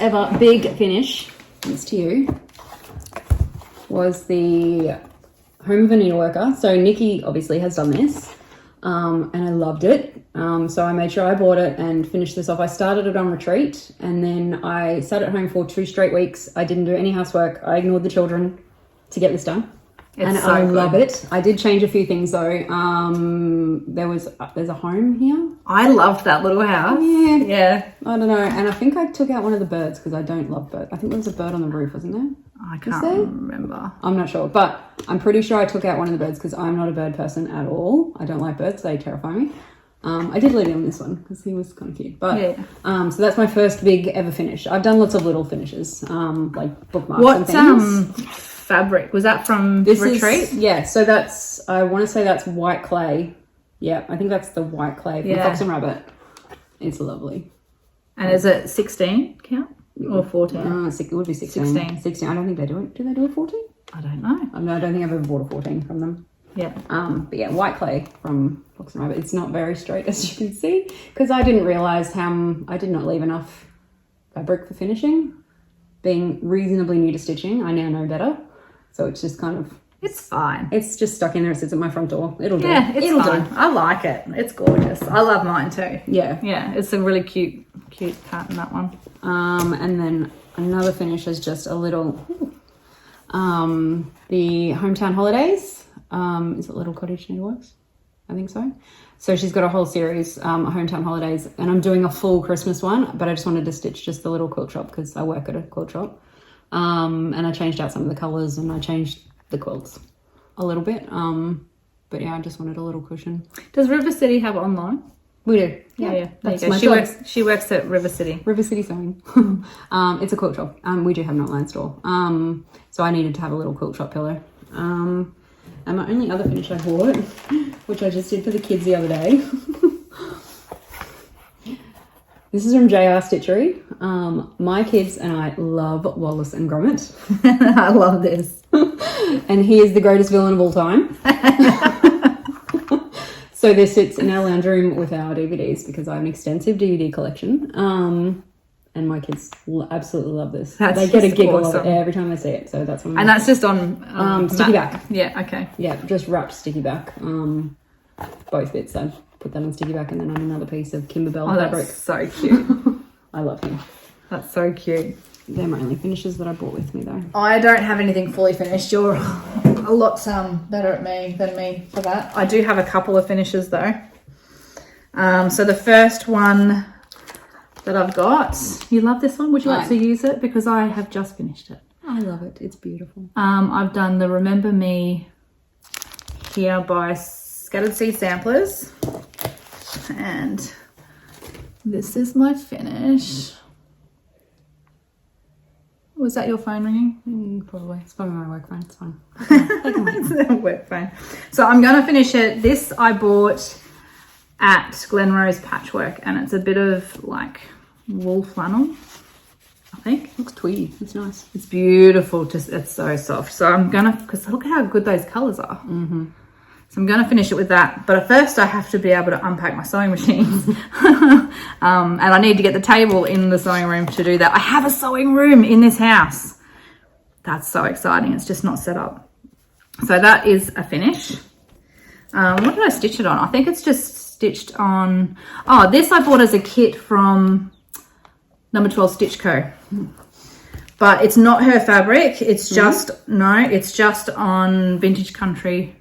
ever big finish, thanks to you, was the Home of a Needleworker. So Nikki obviously has done this. and I loved it. So I made sure I bought it and finished this off. I started it on retreat, and then I sat at home for 2 straight weeks. I didn't do any housework. I ignored the children to get this done. I love it. I did change a few things though. There's a home here. I loved that little house. Yeah. I don't know. And I think I took out one of the birds because I don't love birds. I think there was a bird on the roof, wasn't there? I can't remember. I'm not sure, but I'm pretty sure I took out one of the birds because I'm not a bird person at all. I don't like birds. They terrify me. I did leave him on this one because he was kind of cute. But so that's my first big ever finish. I've done lots of little finishes, like bookmarks and things. Fabric was that from retreat? So that's, I want to say that's white clay. Yeah, I think that's the white clay from Fox and Rabbit. It's lovely. And is it 16 count or 14? It would be 16. 16. I don't think they do it. Do they do a 14? I don't know. I don't think I've ever bought a 14 from them. Yeah. But yeah, white clay from Fox and Rabbit. It's not very straight, as you can see, because I didn't realise I did not leave enough fabric for finishing. Being reasonably new to stitching, I now know better. So it's just kind of... It's fine. It's just stuck in there. It sits at my front door. It'll do. Yeah, it'll do. I like it. It's gorgeous. I love mine too. Yeah. Yeah, it's a really cute pattern, that one. And then another finish is just a little... the Hometown Holidays. Is it Little Cottage Needleworks? I think so. So she's got a whole series, Hometown Holidays, and I'm doing a full Christmas one, but I just wanted to stitch just the little quilt shop because I work at a quilt shop. And I changed out some of the colours and I changed the quilts a little bit. But yeah, I just wanted a little cushion. Does River City have online? We do. Yeah. That's my job. She works at River City. River City Sewing. It's a quilt shop. We do have an online store. So I needed to have a little quilt shop pillow. And my only other finish I bought, which I just did for the kids the other day. This is from JR Stitchery. My kids and I love Wallace and Gromit. I love this. And he is the greatest villain of all time. So this sits in our lounge room with our DVDs because I have an extensive DVD collection. And my kids absolutely love this. They get a giggle of it every time they see it. So that's one. And that's just on sticky back. Yeah. Okay. Yeah, just wrapped sticky back. Both bits. I put that on sticky back and then on another piece of Kimberbell fabric. That's so cute. I love him. That's so cute. They're my only finishes that I brought with me though. I don't have anything fully finished. You're a lot better at me than me for that. I do have a couple of finishes though. So the first one that I've got, you love this one? Would you like to use it? Because I have just finished it. I love it. It's beautiful. I've done the Remember Me here by Scattered Seed Samplers. And this is my finish. Was that your phone ringing? Probably. It's probably my work phone. It's fine. It's a work phone. So I'm going to finish it. This I bought at Glenrose Patchwork, and it's a bit of like wool flannel, I think. Looks tweedy. It's nice. It's beautiful. It's so soft. So I'm going to, because look how good those colours are. Mm-hmm. So I'm going to finish it with that. But first I have to be able to unpack my sewing machines. And I need to get the table in the sewing room to do that. I have a sewing room in this house. That's so exciting. It's just not set up. So that is a finish. What did I stitch it on? I think it's just stitched on... Oh, this I bought as a kit from Number 12 Stitch Co. But it's not her fabric. It's just... No, it's just on Vintage Country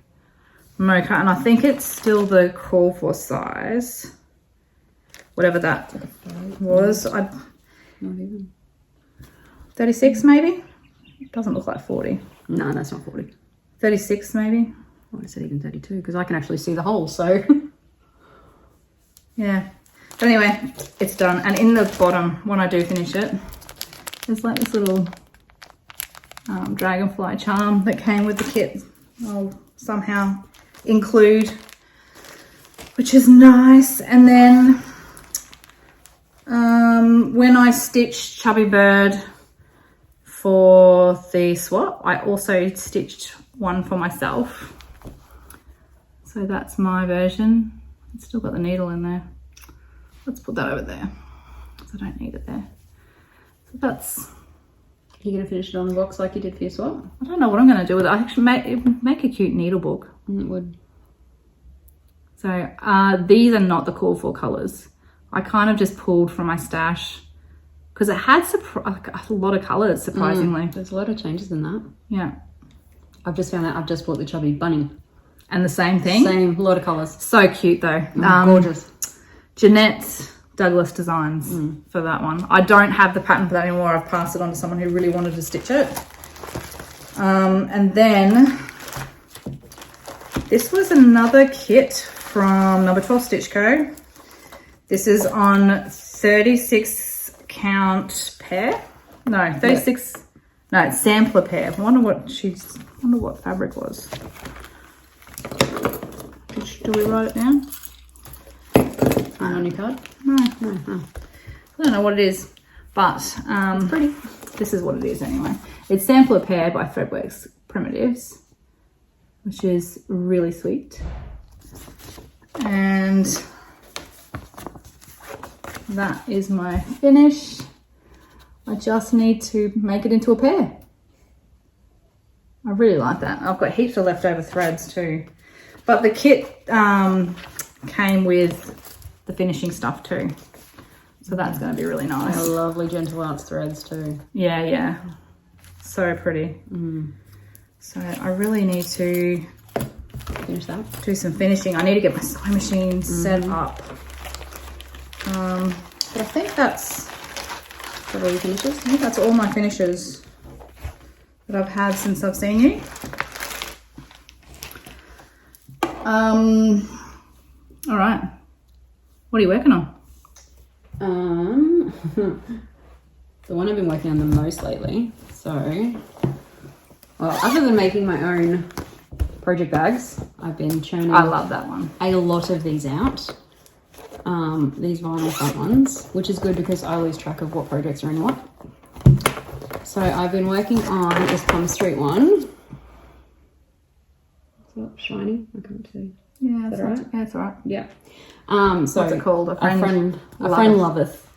Mocha, and I think it's still the call for size, whatever that was. Not even 36 maybe. It doesn't look like 40. No, that's not 40. 36 maybe. I said even 32 because I can actually see the hole. So yeah. But anyway, it's done. And in the bottom, when I do finish it, there's like this little dragonfly charm that came with the kit. I'll somehow include, which is nice. And then when I stitched Chubby Bird for the swap, I also stitched one for myself. So that's my version. It's still got the needle in there. Let's put that over there because I don't need it there. So that's... You're going to finish it on the box like you did for your swap? I don't know what I'm going to do with it. I actually make a cute needle book. It would. So these are not the call for colors. I kind of just pulled from my stash because it had a lot of colors, surprisingly. There's a lot of changes in that. Yeah. I've just found that I've just bought the Chubby Bunny. And the same thing? Same, a lot of colours. So cute though. Gorgeous. Jeanette Douglas Designs for that one. I don't have the pattern for that anymore. I've passed it on to someone who really wanted to stitch it. And then this was another kit from number 12 Stitch Co. This is on 36 count pair. No, 36. Yeah. No, it's sampler pair. I wonder what fabric was. Do we write it down? On your card? No. I don't know what it is, but pretty. This is what it is anyway. It's sampler pair by Threadworks Primitives, which is really sweet. And that is my finish. I just need to make it into a pair. I really like that. I've got heaps of leftover threads too. But the kit came with the finishing stuff too. So that's going to be really nice. They're lovely Gentle Arts threads too. Yeah. So pretty. So I really need to finish that. Do some finishing. I need to get my sewing machine set up. But I think that's all your finishes. I think that's all my finishes that I've had since I've seen you. All right. What are you working on? The one I've been working on the most lately. So, well, other than making my own project bags, I've been churning. I love that one. A lot of these out. These vinyl front ones, which is good because I lose track of what projects are in what. So I've been working on this Plum Street one. Is that shiny? I can't see. Yeah, that's right. Yeah, it's all right. Yeah. So what's it called? A friend loveth.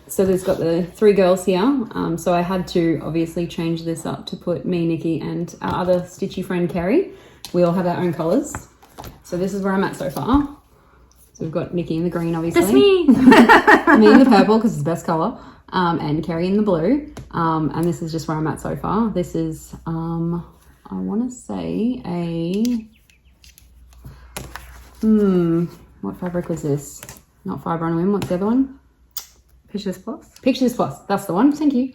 So there's got the 3 girls here. So I had to obviously change this up to put me, Nikki, and our other stitchy friend Carrie. We all have our own colours. So this is where I'm at so far. So we've got Nikki in the green, obviously. That's me. Me in the purple because it's the best colour. And Carrie in the blue. And this is just where I'm at so far. This is, I want to say what fabric was this? Not Fibre on Whim. What's the other one? Picture This Plus. Picture This Plus. That's the one. Thank you.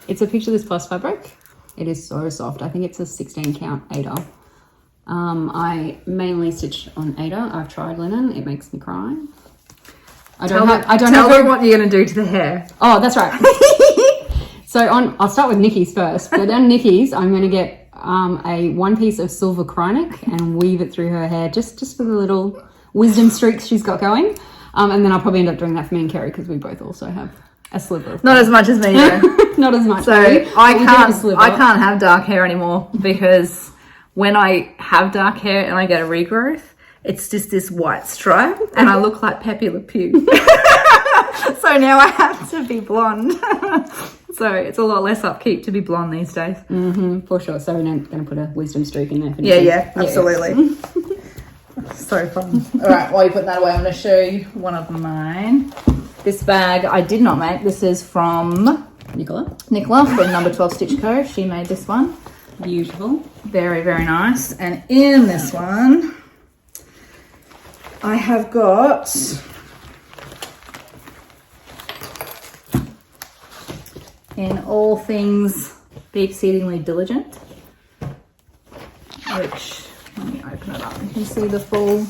It's a Picture This Plus fabric. It is so soft. I think it's a 16 count Ada. I mainly stitch on Ada. I've tried linen. It makes me cry. Tell me what you're going to do to the hair. Oh, that's right. So I'll start with Nikki's first. So down Nikki's, I'm going to get a 1 piece of silver chronic and weave it through her hair just for the little wisdom streaks she's got going. And then I'll probably end up doing that for me and Kerry because we both also have a sliver. Not as much as me, though. Not as much. So I can't have dark hair anymore because when I have dark hair and I get a regrowth, it's just this white stripe and I look like Pepe Le Pew. So now I have to be blonde. So it's a lot less upkeep to be blonde these days. For sure. So we're going to put a wisdom streak in there. For yeah, absolutely. So fun. All right, while you put that away, I'm going to show you one of mine. This bag I did not make. This is from Nicola from number 12 Stitch Co. She made this one. Beautiful. Very, very nice. And in this one, I have got in all things Be Exceedingly Diligent, which, let me open it up. You can see the full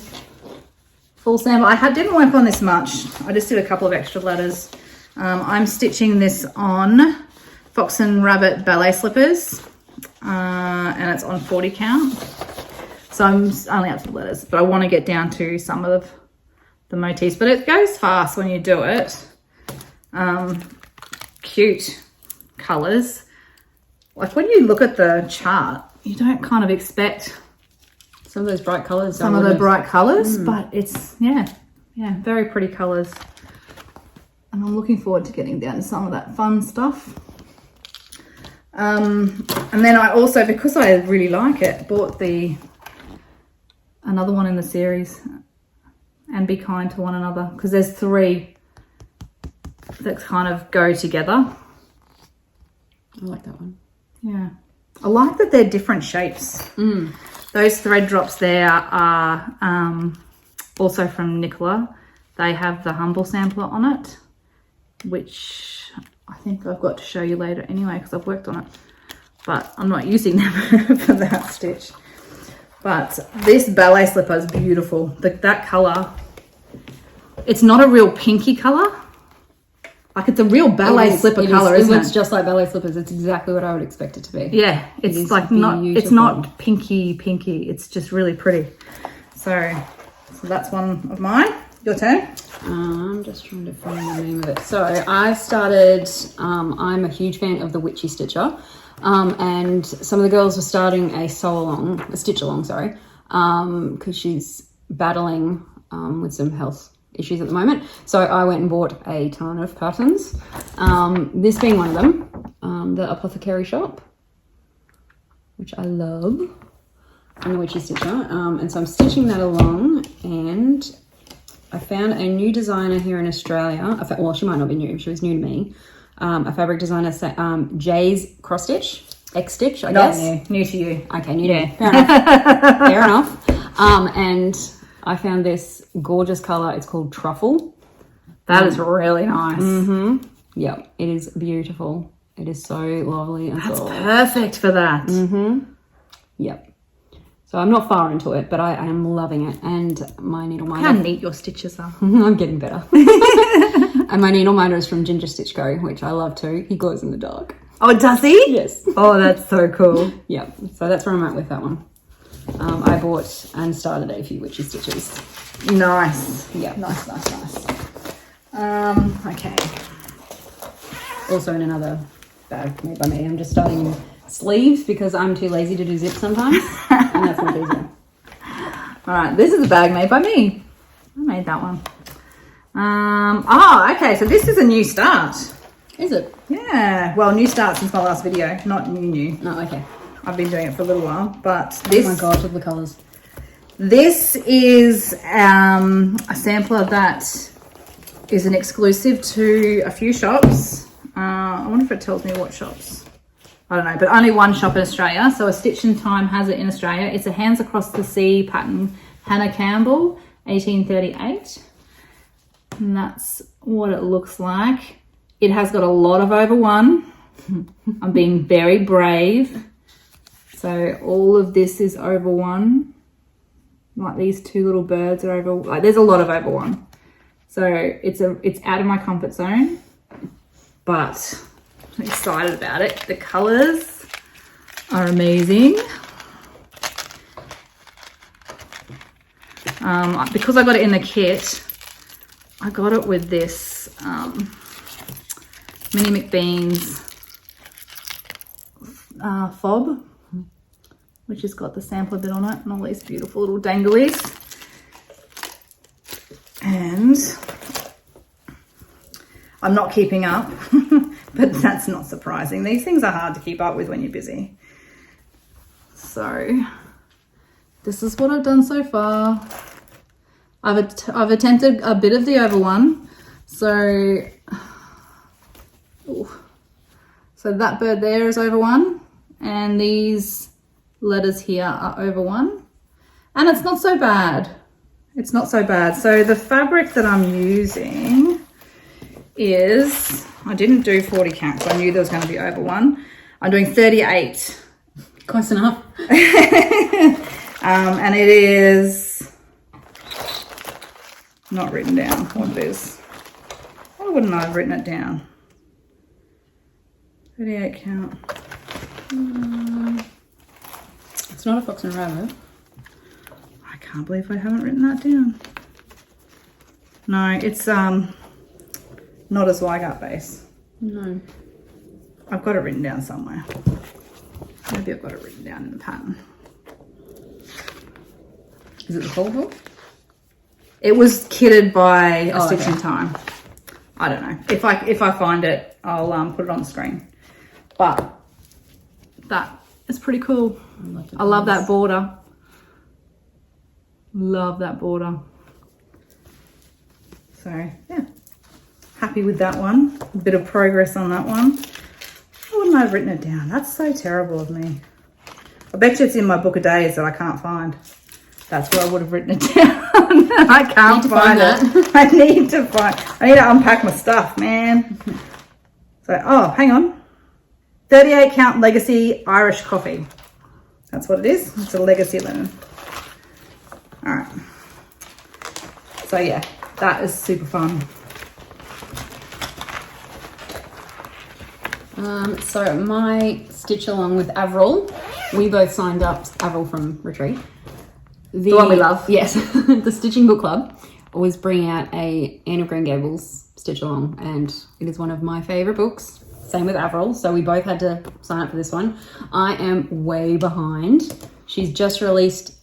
sample. Didn't work on this much. I just did a couple of extra letters. I'm stitching this on Fox and Rabbit ballet slippers, and it's on 40 count. So I'm only up to the letters, but I want to get down to some of the motifs. But it goes fast when you do it. Cute colours. Like when you look at the chart, you don't kind of expect some of those bright colours. But it's, yeah, very pretty colours. And I'm looking forward to getting down to some of that fun stuff. And then I also, because I really like it, bought the another one in the series. And be kind to one another, because there's 3 that kind of go together. I like that one. Yeah. I like that they're different shapes. Those thread drops there are also from Nicola. They have the Humble sampler on it, which I think I've got to show you later anyway, because I've worked on it. But I'm not using them for that stitch. But this ballet slipper is beautiful. That colour, it's not a real pinky colour. Like, it's a real ballet slipper colour, isn't it? It looks just like ballet slippers. It's exactly what I would expect it to be. Yeah, it's like not, it's not pinky. It's just really pretty. So that's one of mine. Your turn. I'm just trying to find the name of it. So I started, I'm a huge fan of the Witchy Stitcher. And some of the girls were starting a stitch along, sorry, because she's battling with some health issues at the moment. So I went and bought a ton of patterns. This being one of them, the Apothecary Shop, which I love, and the Witchy Stitcher. And so I'm stitching that along, and I found a new designer here in Australia. Well, she might not be new. She was new to me. A fabric designer, Jay's Cross Stitch, X Stitch, I guess. New to you. Okay, new to me. Fair enough. Fair enough. And I found this gorgeous colour. It's called Truffle. That is really nice. Yeah, it is beautiful. It is so lovely and That's soft. perfect for that. Yep. So I'm not far into it, but I am loving it. And my needle minder. How neat your stitches are. I'm getting better. And my needle minder is from Ginger Stitch Co, which I love too. He glows in the dark. Oh, does he? Yes. Oh, that's so cool. Yeah. So that's where I'm at with that one. I bought and started a few witchy stitches. Nice. Yeah. Nice. Okay. Also in another bag made by me. I'm just starting sleeves because I'm too lazy to do zip sometimes. And that's much easier. All right. This is a bag made by me. I made that one. Okay. So this is a new start. Is it? Yeah. Well, new start since my last video. Not new. Oh, okay. I've been doing it for a little while, but this. Oh my gosh, look at the colours. This is a sampler that is an exclusive to a few shops. I wonder if it tells me what shops. I don't know, but only one shop in Australia. So A Stitch in Time has it in Australia. It's a Hands Across the Sea pattern, Hannah Campbell, 1838. And that's what it looks like. It has got a lot of over one. I'm being very brave. So all of this is over one. Like these 2 little birds are over, like there's a lot of over one. So it's out of my comfort zone, but I'm excited about it. The colors are amazing. Because I got it in the kit, I got it with this Minnie McBean's fob, which has got the sampler bit on it and all these beautiful little danglies. And I'm not keeping up, but that's not surprising. These things are hard to keep up with when you're busy. So this is what I've done so far. I've attempted a bit of the over one. So that bird there is over one, and these letters here are over one, and it's not so bad. It's not so bad. So the fabric that I'm using is, I didn't do 40 count, so I knew there was going to be over one. I'm doing 38. Close enough. And it is not written down what it is. Why wouldn't I have written it down? 38 count. It's not a fox and rabbit. I can't believe I haven't written that down. No, it's not a Zweigart base. No. I've got it written down somewhere. Maybe I've got it written down in the pattern. Is it the whole book? It was kitted by A Stitch okay. in Time. I don't know. If I find it, I'll put it on the screen. But that is pretty cool. I love that border. Love that border. So yeah, happy with that one. A bit of progress on that one. Why wouldn't I have written it down? That's so terrible of me. I bet you it's in my book of days that I can't find. That's where I would have written it down. I can't find it. I need to unpack my stuff, man. So, oh, hang on. 38 count legacy Irish coffee. That's what it is. It's a legacy linen. All right. So yeah, that is super fun. So my stitch along with Avril, we both signed up. Avril from Retreat. The one we love. Yes. The Stitching Book Club always bring out a Anne of Green Gables stitch along, and it is one of my favorite books. Same with Avril, so we both had to sign up for this one. I am way behind. She's just released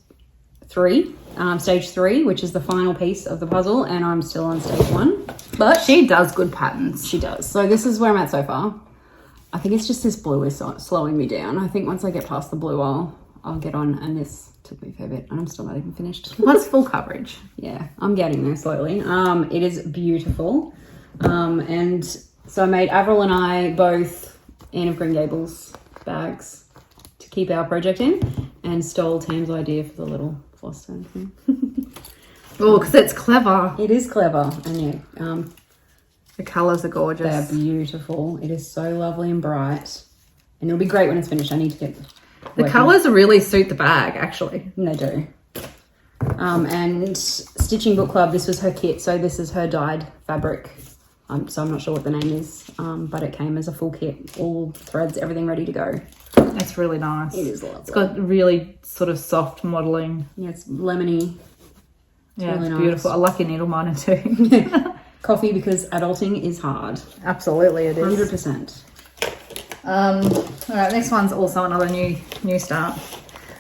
stage 3, which is the final piece of the puzzle, and I'm still on stage 1. But she does good patterns. She does. So this is where I'm at so far. I think it's just this blue is slowing me down. I think once I get past the blue, I'll get on, and this took me a fair bit, and I'm still not even finished. What's full coverage? Yeah, I'm getting there slowly. It is beautiful. And so I made Avril and I both Anne of Green Gables bags to keep our project in, and stole Tam's idea for the little floss stand thing. Oh, because it's clever. It is clever, and yeah, the colours are gorgeous. They're beautiful. It is so lovely and bright, and it'll be great when it's finished. I need to get the colours really suit the bag, actually. They do. And Stitching Book Club, this was her kit, so this is her dyed fabric. So I'm not sure what the name is, but it came as a full kit, all threads, everything ready to go. It's really nice. It is lovely. It's got really sort of soft modelling. Yeah, it's lemony. It's really nice. Beautiful. I like your needle miner too. Coffee, because adulting is hard. Absolutely, it is. 100%. All right, next one's also another new start.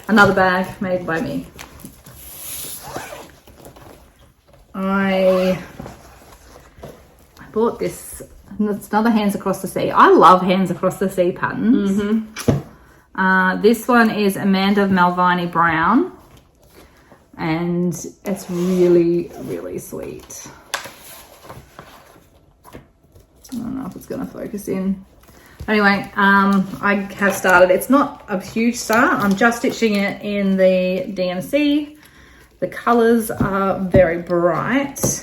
Another bag made by me. I bought this. It's another Hands Across the Sea. I love Hands Across the Sea patterns. Mm-hmm. This one is Amanda Malvini Brown, and it's really, really sweet. I don't know if it's going to focus in. Anyway, I have started. It's not a huge start. I'm just stitching it in the DMC. The colours are very bright.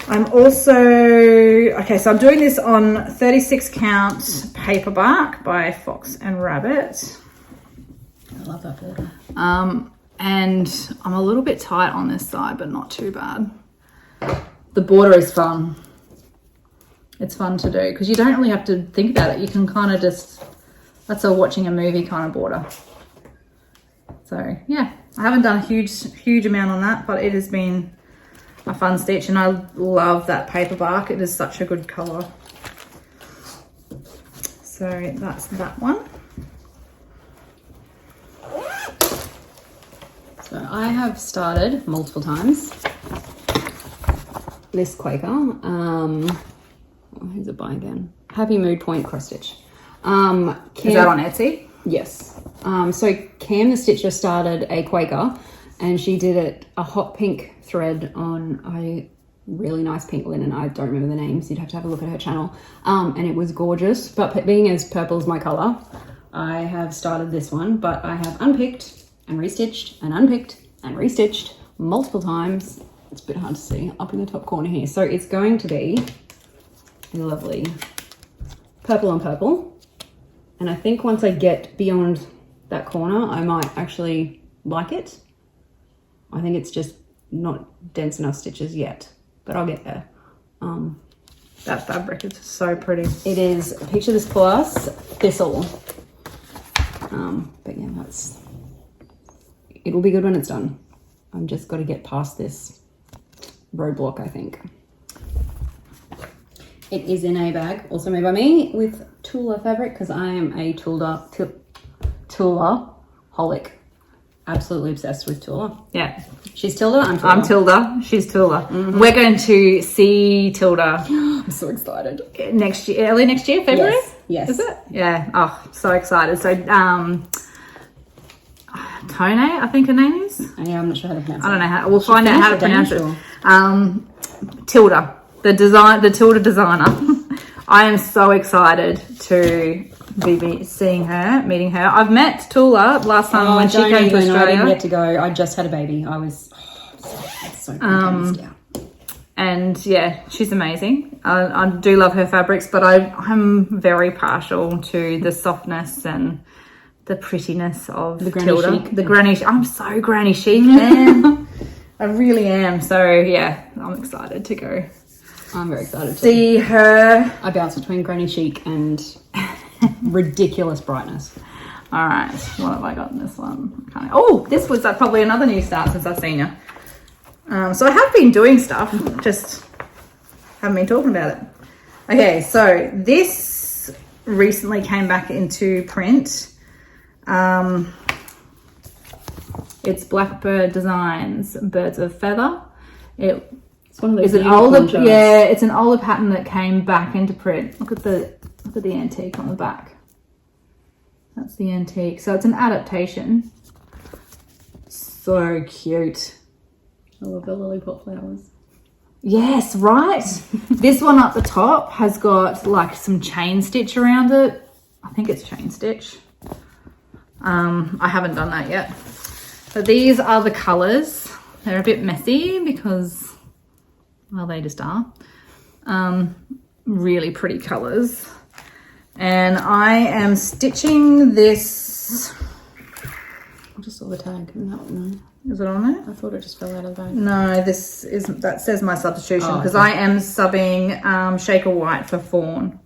I'm also, okay, so I'm doing this on 36 count paper bark by Fox and Rabbit. I love that border. And I'm a little bit tight on this side, but not too bad. The border is fun. It's fun to do because you don't really have to think about it. You can kind of just, that's a watching a movie kind of border. So yeah, I haven't done a huge amount on that, but it has been a fun stitch, and I love that paper bark. It is such a good colour. So that's that one. So I have started multiple times this Quaker. Who's it by again? Happy Mood Point cross stitch. Is that on Etsy? Yes. So Cam the Stitcher started a Quaker, and she did it a hot pink thread on a really nice pink linen. I don't remember the names. You'd have to have a look at her channel. And it was gorgeous. But being as purple as my colour, I have started this one. But I have unpicked and restitched and unpicked and restitched multiple times. It's a bit hard to see up in the top corner here. So it's going to be a lovely purple on purple. And I think once I get beyond that corner, I might actually like it. I think it's just not dense enough stitches yet, but I'll get there. That fabric is so pretty. It is, picture this plus thistle. But yeah, it'll be good when it's done. I'm just got to get past this roadblock, I think. It is in a bag, also made by me, with Tula fabric, because I am a Tula holic. Absolutely obsessed with Tula. Yeah. She's Tilda, I'm Tilda. I'm Tilda, she's Tilda. Mm-hmm. We're going to see Tilda. I'm so excited. Next year, early next year, February? Yes. Is it? Yeah. Oh, so excited. So Tone, I think her name is. Yeah, I'm not sure how to pronounce it. I don't know how. We'll find out how to pronounce it. Or... Tilda, the Tilda designer. I am so excited to be meeting her. I've met Tula last time when she came to Australia. I didn't get to go. I just had a baby. I was so confused. Yeah. And yeah, she's amazing. I do love her fabrics, but I'm very partial to the softness and the prettiness of the Tilda. Granny chic. The granny. I'm so granny chic, man. I really am. So yeah, I'm excited to go. I'm very excited to see her. I bounce between granny chic and ridiculous brightness. All right, what have I got in this one? Oh, this was probably another new start since I've seen her. So I have been doing stuff, just haven't been talking about it. Okay, so this recently came back into print. It's Blackbird Designs, Birds of Feather. It's one of those. It's an older, it's an older pattern that came back into print. Look at the antique on the back. That's the antique. So it's an adaptation. So cute. I love the lollipop flowers. Yes, right. This one up the top has got like some chain stitch around it. I think it's chain stitch. I haven't done that yet. But these are the colours. They're a bit messy because, well, they just are. Really pretty colours. And I am stitching this. I just saw the tag. No. Is it on there? I thought it just fell out of the bag. No, this isn't. That says my substitution because I am subbing Shaker White for Fawn.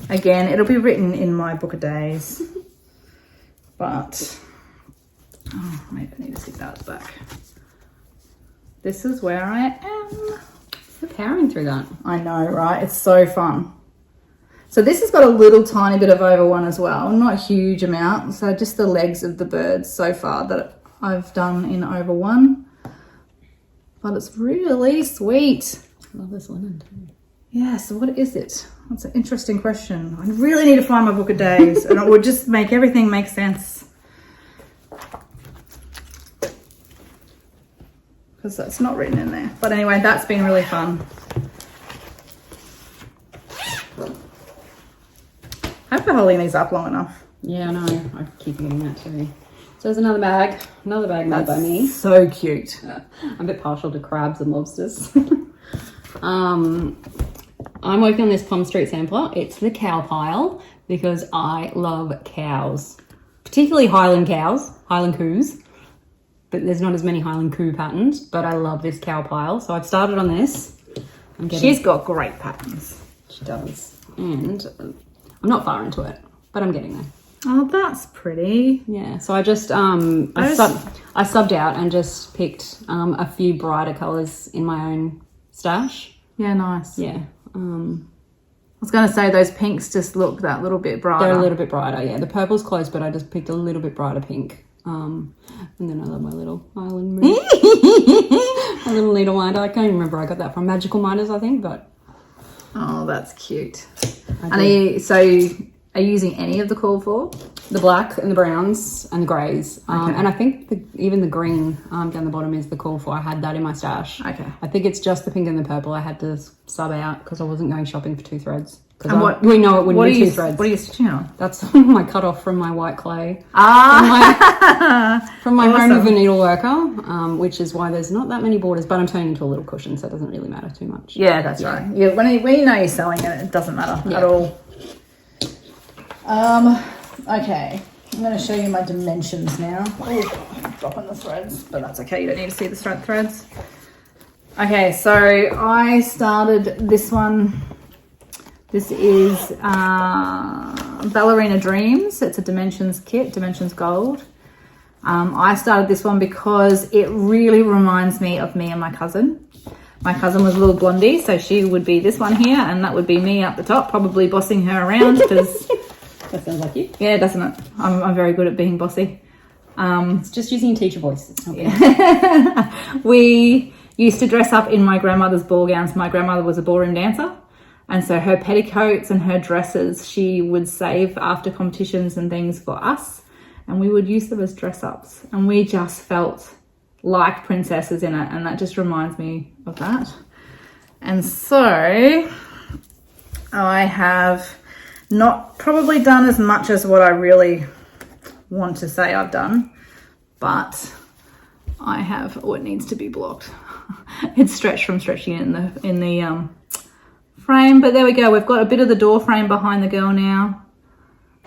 Again, it'll be written in my book of days. But, maybe I need to stick that back. This is where I am. You're powering through that. I know, right? It's so fun. So this has got a little tiny bit of over one as well. Not a huge amount. So just the legs of the birds so far that I've done in over one. But it's really sweet. I love this linen too. Yeah, so what is it? That's an interesting question. I really need to find my book of days and it would just make everything make sense. Because that's not written in there. But anyway, that's been really fun. I hope we're holding these up long enough. Yeah, I know. I keep getting that too. So there's another bag made by me. So cute. I'm a bit partial to crabs and lobsters. I'm working on this Plum Street sampler. It's the cow pile because I love cows, particularly Highland cows, Highland coos. But there's not as many Highland coo patterns, but I love this cow pile. So I've started on this. She's got great patterns. She does. And I'm not far into it, but I'm getting there. Oh, that's pretty. Yeah, so I just, I subbed out and just picked a few brighter colours in my own stash. Yeah, nice. Yeah. I was going to say those pinks just look that little bit brighter. They're a little bit brighter, yeah. The purple's close, but I just picked a little bit brighter pink. And then I love my little Highland moon. My little needle winder. I can't even remember where I got that from. Magical Minders, I think, but... Oh, that's cute. And are you using any of the call for? The black and the browns and the greys. Okay. And I think even the green down the bottom is the call for. I had that in my stash. Okay. I think it's just the pink and the purple I had to sub out because I wasn't going shopping for 2 threads. And we know it wouldn't be 2 threads. What are you stitching on? That's my cut-off from my white clay. From my home of a needle worker, which is why there's not that many borders, but I'm turning into a little cushion, so it doesn't really matter too much. Yeah, that's right. Yeah, when you know you're selling it, it doesn't matter at all. Okay, I'm going to show you my dimensions now. Oh, I'm dropping the threads, but that's okay. You don't need to see the straight threads. Okay, so I started this one. This is Ballerina Dreams. It's a Dimensions kit, Dimensions Gold. I started this one because it really reminds me of me and my cousin. My cousin was a little blondie, so she would be this one here, and that would be me up the top, probably bossing her around because... That sounds like you. Yeah, doesn't it? I'm very good at being bossy. It's just using your teacher voice. We used to dress up in my grandmother's ball gowns. My grandmother was a ballroom dancer. And so her petticoats and her dresses, she would save after competitions and things for us. And we would use them as dress ups. And we just felt like princesses in it. And that just reminds me of that. And so I have not probably done as much as what I really want to say I've done. But I have what needs to be blocked. It's stretched from stretching it in the frame, but there we go. We've got a bit of the door frame behind the girl now.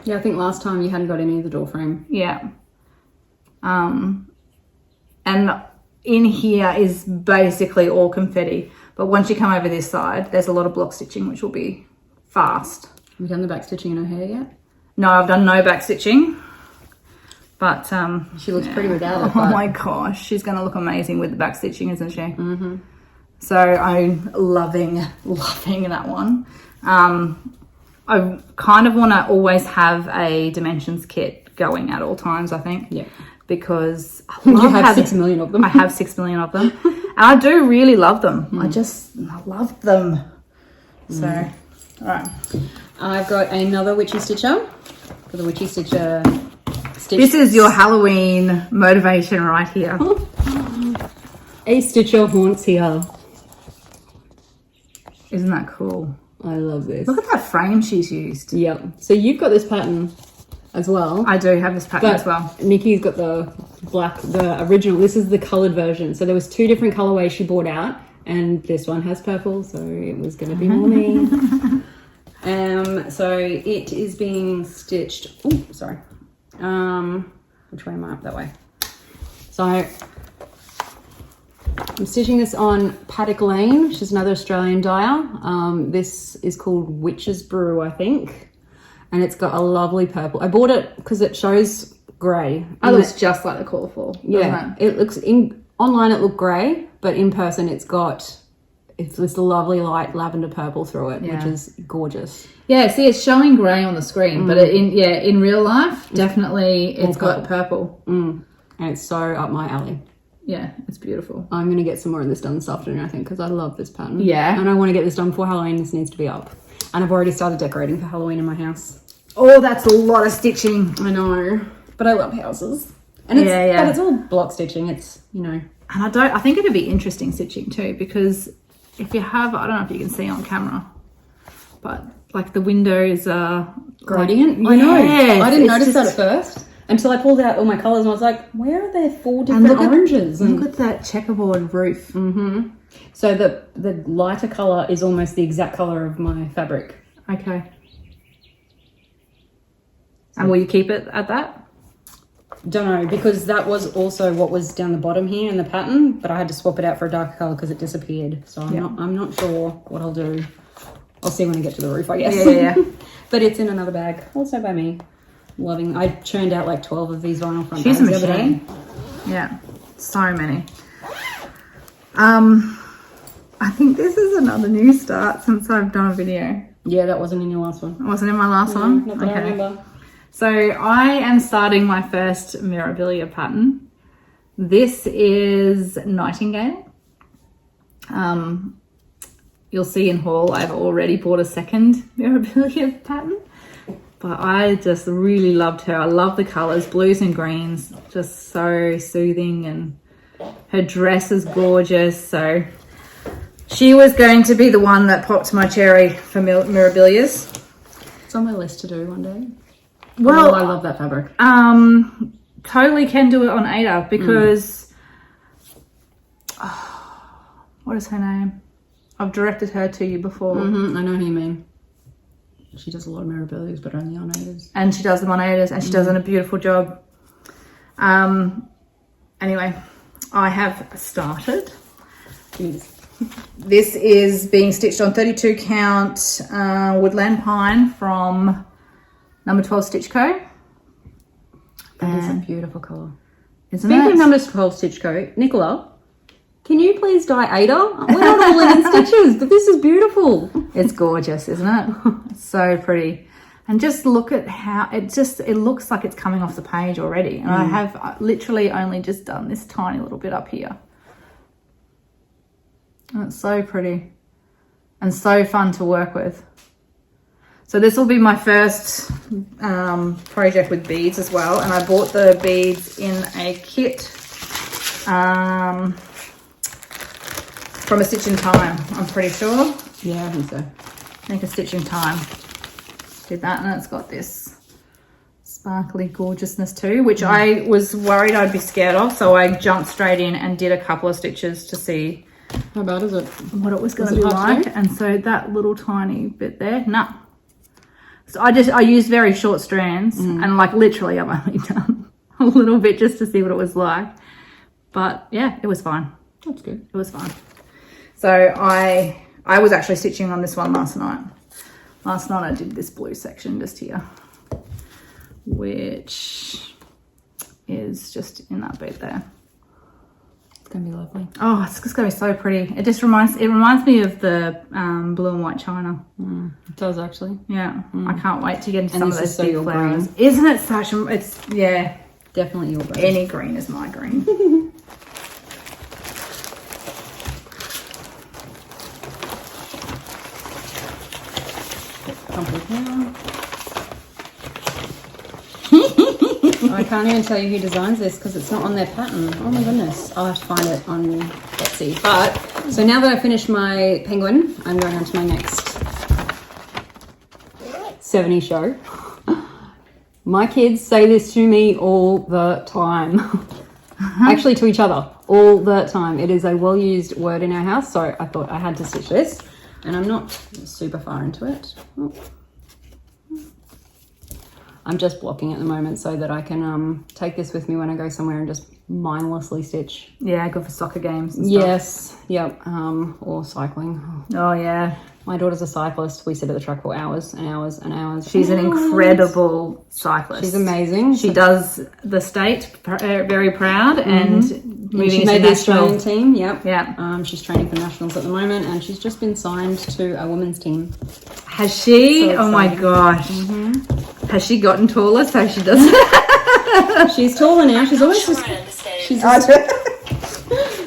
Yeah, I think last time you hadn't got any of the door frame. Yeah. And in here is basically all confetti. But once you come over this side, there's a lot of block stitching, which will be fast. Have you done the back stitching in her hair yet? No, I've done no back stitching. But she looks pretty without it. Oh my gosh, she's going to look amazing with the back stitching, isn't she? Mm-hmm. So I'm loving that one. I kind of want to always have a dimensions kit going at all times, I think. Yeah. Because you have 6 million of them. I have 6 million of them. And I do really love them. I love them. So, all right. I've got another Witchy Stitcher for the Witchy Stitcher stitch. This is your Halloween motivation right here. A Stitcher haunts here. Isn't that cool? I love this. Look at that frame she's used. Yep. So you've got this pattern as well. I do have this pattern as well. Nikki's got the black, the original. This is the coloured version. So there was 2 different colourways she bought out, and this one has purple, so it was going to be more me. So it is being stitched. Oh, sorry. Which way am I up? That way. So I'm stitching this on Paddock Lane, which is another Australian dyer. This is called Witch's Brew, I think. And it's got a lovely purple. I bought it because it shows grey. It looks just like the colourful. Yeah, it looks online it looked grey, but in person it's this lovely light lavender purple through it, which is gorgeous. Yeah, see, it's showing grey on the screen, but in real life, definitely it's got purple. And it's so up my alley. Yeah, it's beautiful. I'm going to get some more of this done this afternoon, I think, because I love this pattern. Yeah. And I want to get this done before Halloween. This needs to be up. And I've already started decorating for Halloween in my house. Oh, that's a lot of stitching. I know. But I love houses. And but it's all block stitching. It's, And I think it'd be interesting stitching too, because if you have, I don't know if you can see on camera, but like the windows are gradient. I know. I didn't notice that at first until I pulled out all my colours and I was like, where are there 4 different oranges? Look at that checkerboard roof. Mm-hmm. So the lighter colour is almost the exact colour of my fabric. Okay. And will you keep it at that? Don't know, because that was also what was down the bottom here in the pattern, but I had to swap it out for a darker colour because it disappeared. So I'm not sure what I'll do. I'll see when I get to the roof, I guess. Yeah. But it's in another bag, also by me. Loving. I churned out like 12 of these vinyl front bags the other day. Yeah, so many. I think this is another new start since I've done a video. Yeah, that wasn't in your last one. It wasn't in my last one? Not that I remember. So I am starting my first Mirabilia pattern. This is Nightingale. You'll see in haul I've already bought a second Mirabilia pattern, but I just really loved her. I love the colours, blues and greens, just so soothing, and her dress is gorgeous. So she was going to be the one that popped my cherry for Mirabilias. It's on my list to do one day. Well, I love that fabric. Totally can do it on Ada because what is her name? I've directed her to you before. I know who you mean. She does a lot of Mirabilias, but only on Adas. And she does them on Adas, and she does a beautiful job. Anyway, I have started. This is being stitched on 32 count Woodland Pine from number 12 Stitch Co. That is a beautiful colour. Isn't Speaking it? of number 12 Stitch Co, Nicola, can you please dye Ada? We're not all in stitches, but this is beautiful. It's gorgeous, isn't it? It's so pretty. And just look at how it looks like it's coming off the page already. And I have literally only just done this tiny little bit up here. And it's so pretty. and so fun to work with. So this will be my first project with beads as well, and I bought the beads in a kit from A Stitch in Time, I'm pretty sure. Yeah, I think so. I think A Stitch in Time did that, and it's got this sparkly gorgeousness too, which I was worried I'd be scared of, so I jumped straight in and did a couple of stitches to see how bad is it, what it was going to be like. And so that little tiny bit there, nah. So I used very short strands, and like literally I've only done a little bit just to see what it was like, but yeah, it was fine. That's good. It was fine. So I was actually stitching on this one last night. Last night I did this blue section just here, which is just in that bit there. It's gonna be lovely. Oh, it's just gonna be so pretty. It reminds me of the blue and white china. It does actually. Yeah, I can't wait to get into some of those so big flowers. Green. Isn't it such a, it's, yeah. Definitely your green. Any green is my green. I can't even tell you who designs this because it's not on their pattern. Oh my goodness. I'll have to find it on Etsy. But, so now that I've finished my penguin, I'm going on to my next 70 show. My kids say this to me all the time. Actually, to each other all the time. It is a well-used word in our house, so I thought I had to stitch this. And I'm not super far into it. Oh. I'm just blocking at the moment so that I can take this with me when I go somewhere and just mindlessly stitch. Yeah, good for soccer games and stuff. Yes, yep, or cycling. Oh yeah. My daughter's a cyclist. We sit at the track for hours and hours and hours. She's an incredible cyclist. She's amazing. She does the state very proud, and she made the Australian team. Yep. Yeah. She's training for nationals at the moment, and she's just been signed to a women's team. Has she? So oh my gosh. Has she gotten taller so she doesn't? She's taller now. She's almost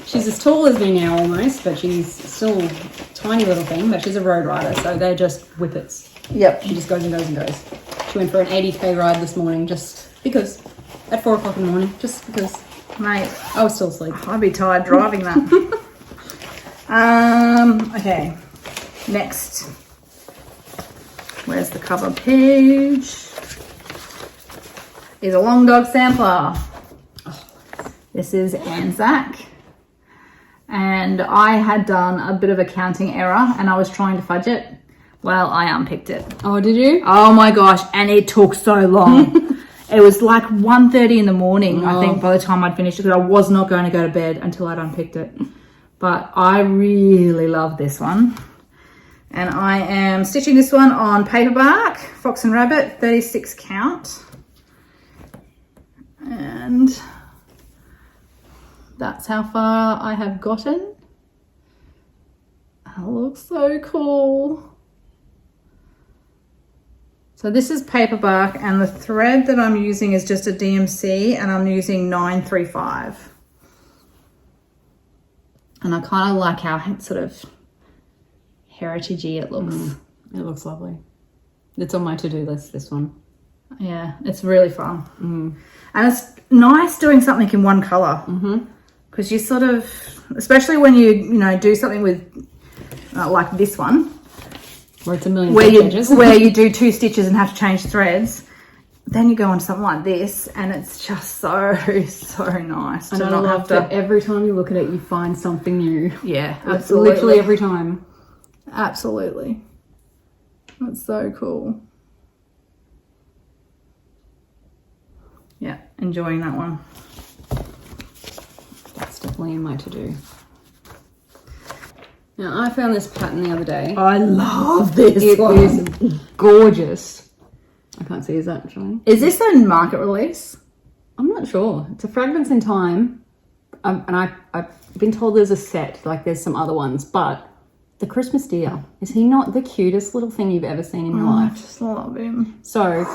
she's as tall as me now almost, but she's still a tiny little thing. But she's a road rider, so they're just whippets. Yep. She just goes and goes and goes. She went for an 80k ride this morning just because, at 4 o'clock in the morning, just because. Mate, I was still asleep. I'd be tired driving that. Okay, next. Where's the cover page? Is a long dog sampler. This is Anzac. And I had done a bit of a counting error and I was trying to fudge it. Well, I unpicked it. Oh, did you? Oh my gosh, and it took so long. It was like 1:30 in the morning, I think, by the time I'd finished it, because I was not going to go to bed until I'd unpicked it. But I really love this one. And I am stitching this one on paperback, Fox and Rabbit, 36 count. And that's how far I have gotten. That looks so cool. So this is paperback, and the thread that I'm using is just a DMC, and I'm using 935. And I kind of like how sort of heritagey it looks. It looks lovely. It's on my to-do list, this one. Yeah, it's really fun. And it's nice doing something in one color, because you sort of, especially when you know, do something with like this one, where it's a million pages, where you do 2 stitches and have to change threads. Then you go on to something like this, and it's just so nice. And I love that every time you look at it, you find something new. Yeah, absolutely. Literally every time. Absolutely. That's so cool. Yeah, enjoying that one. That's definitely in my to-do. Now, I found this pattern the other day. I love this one. It is gorgeous. I can't see, is that showing? Is this a market release? I'm not sure. It's a Fragments in Time. And I've been told there's a set, like there's some other ones, but the Christmas deer, is he not the cutest little thing you've ever seen in your life? I just love him. So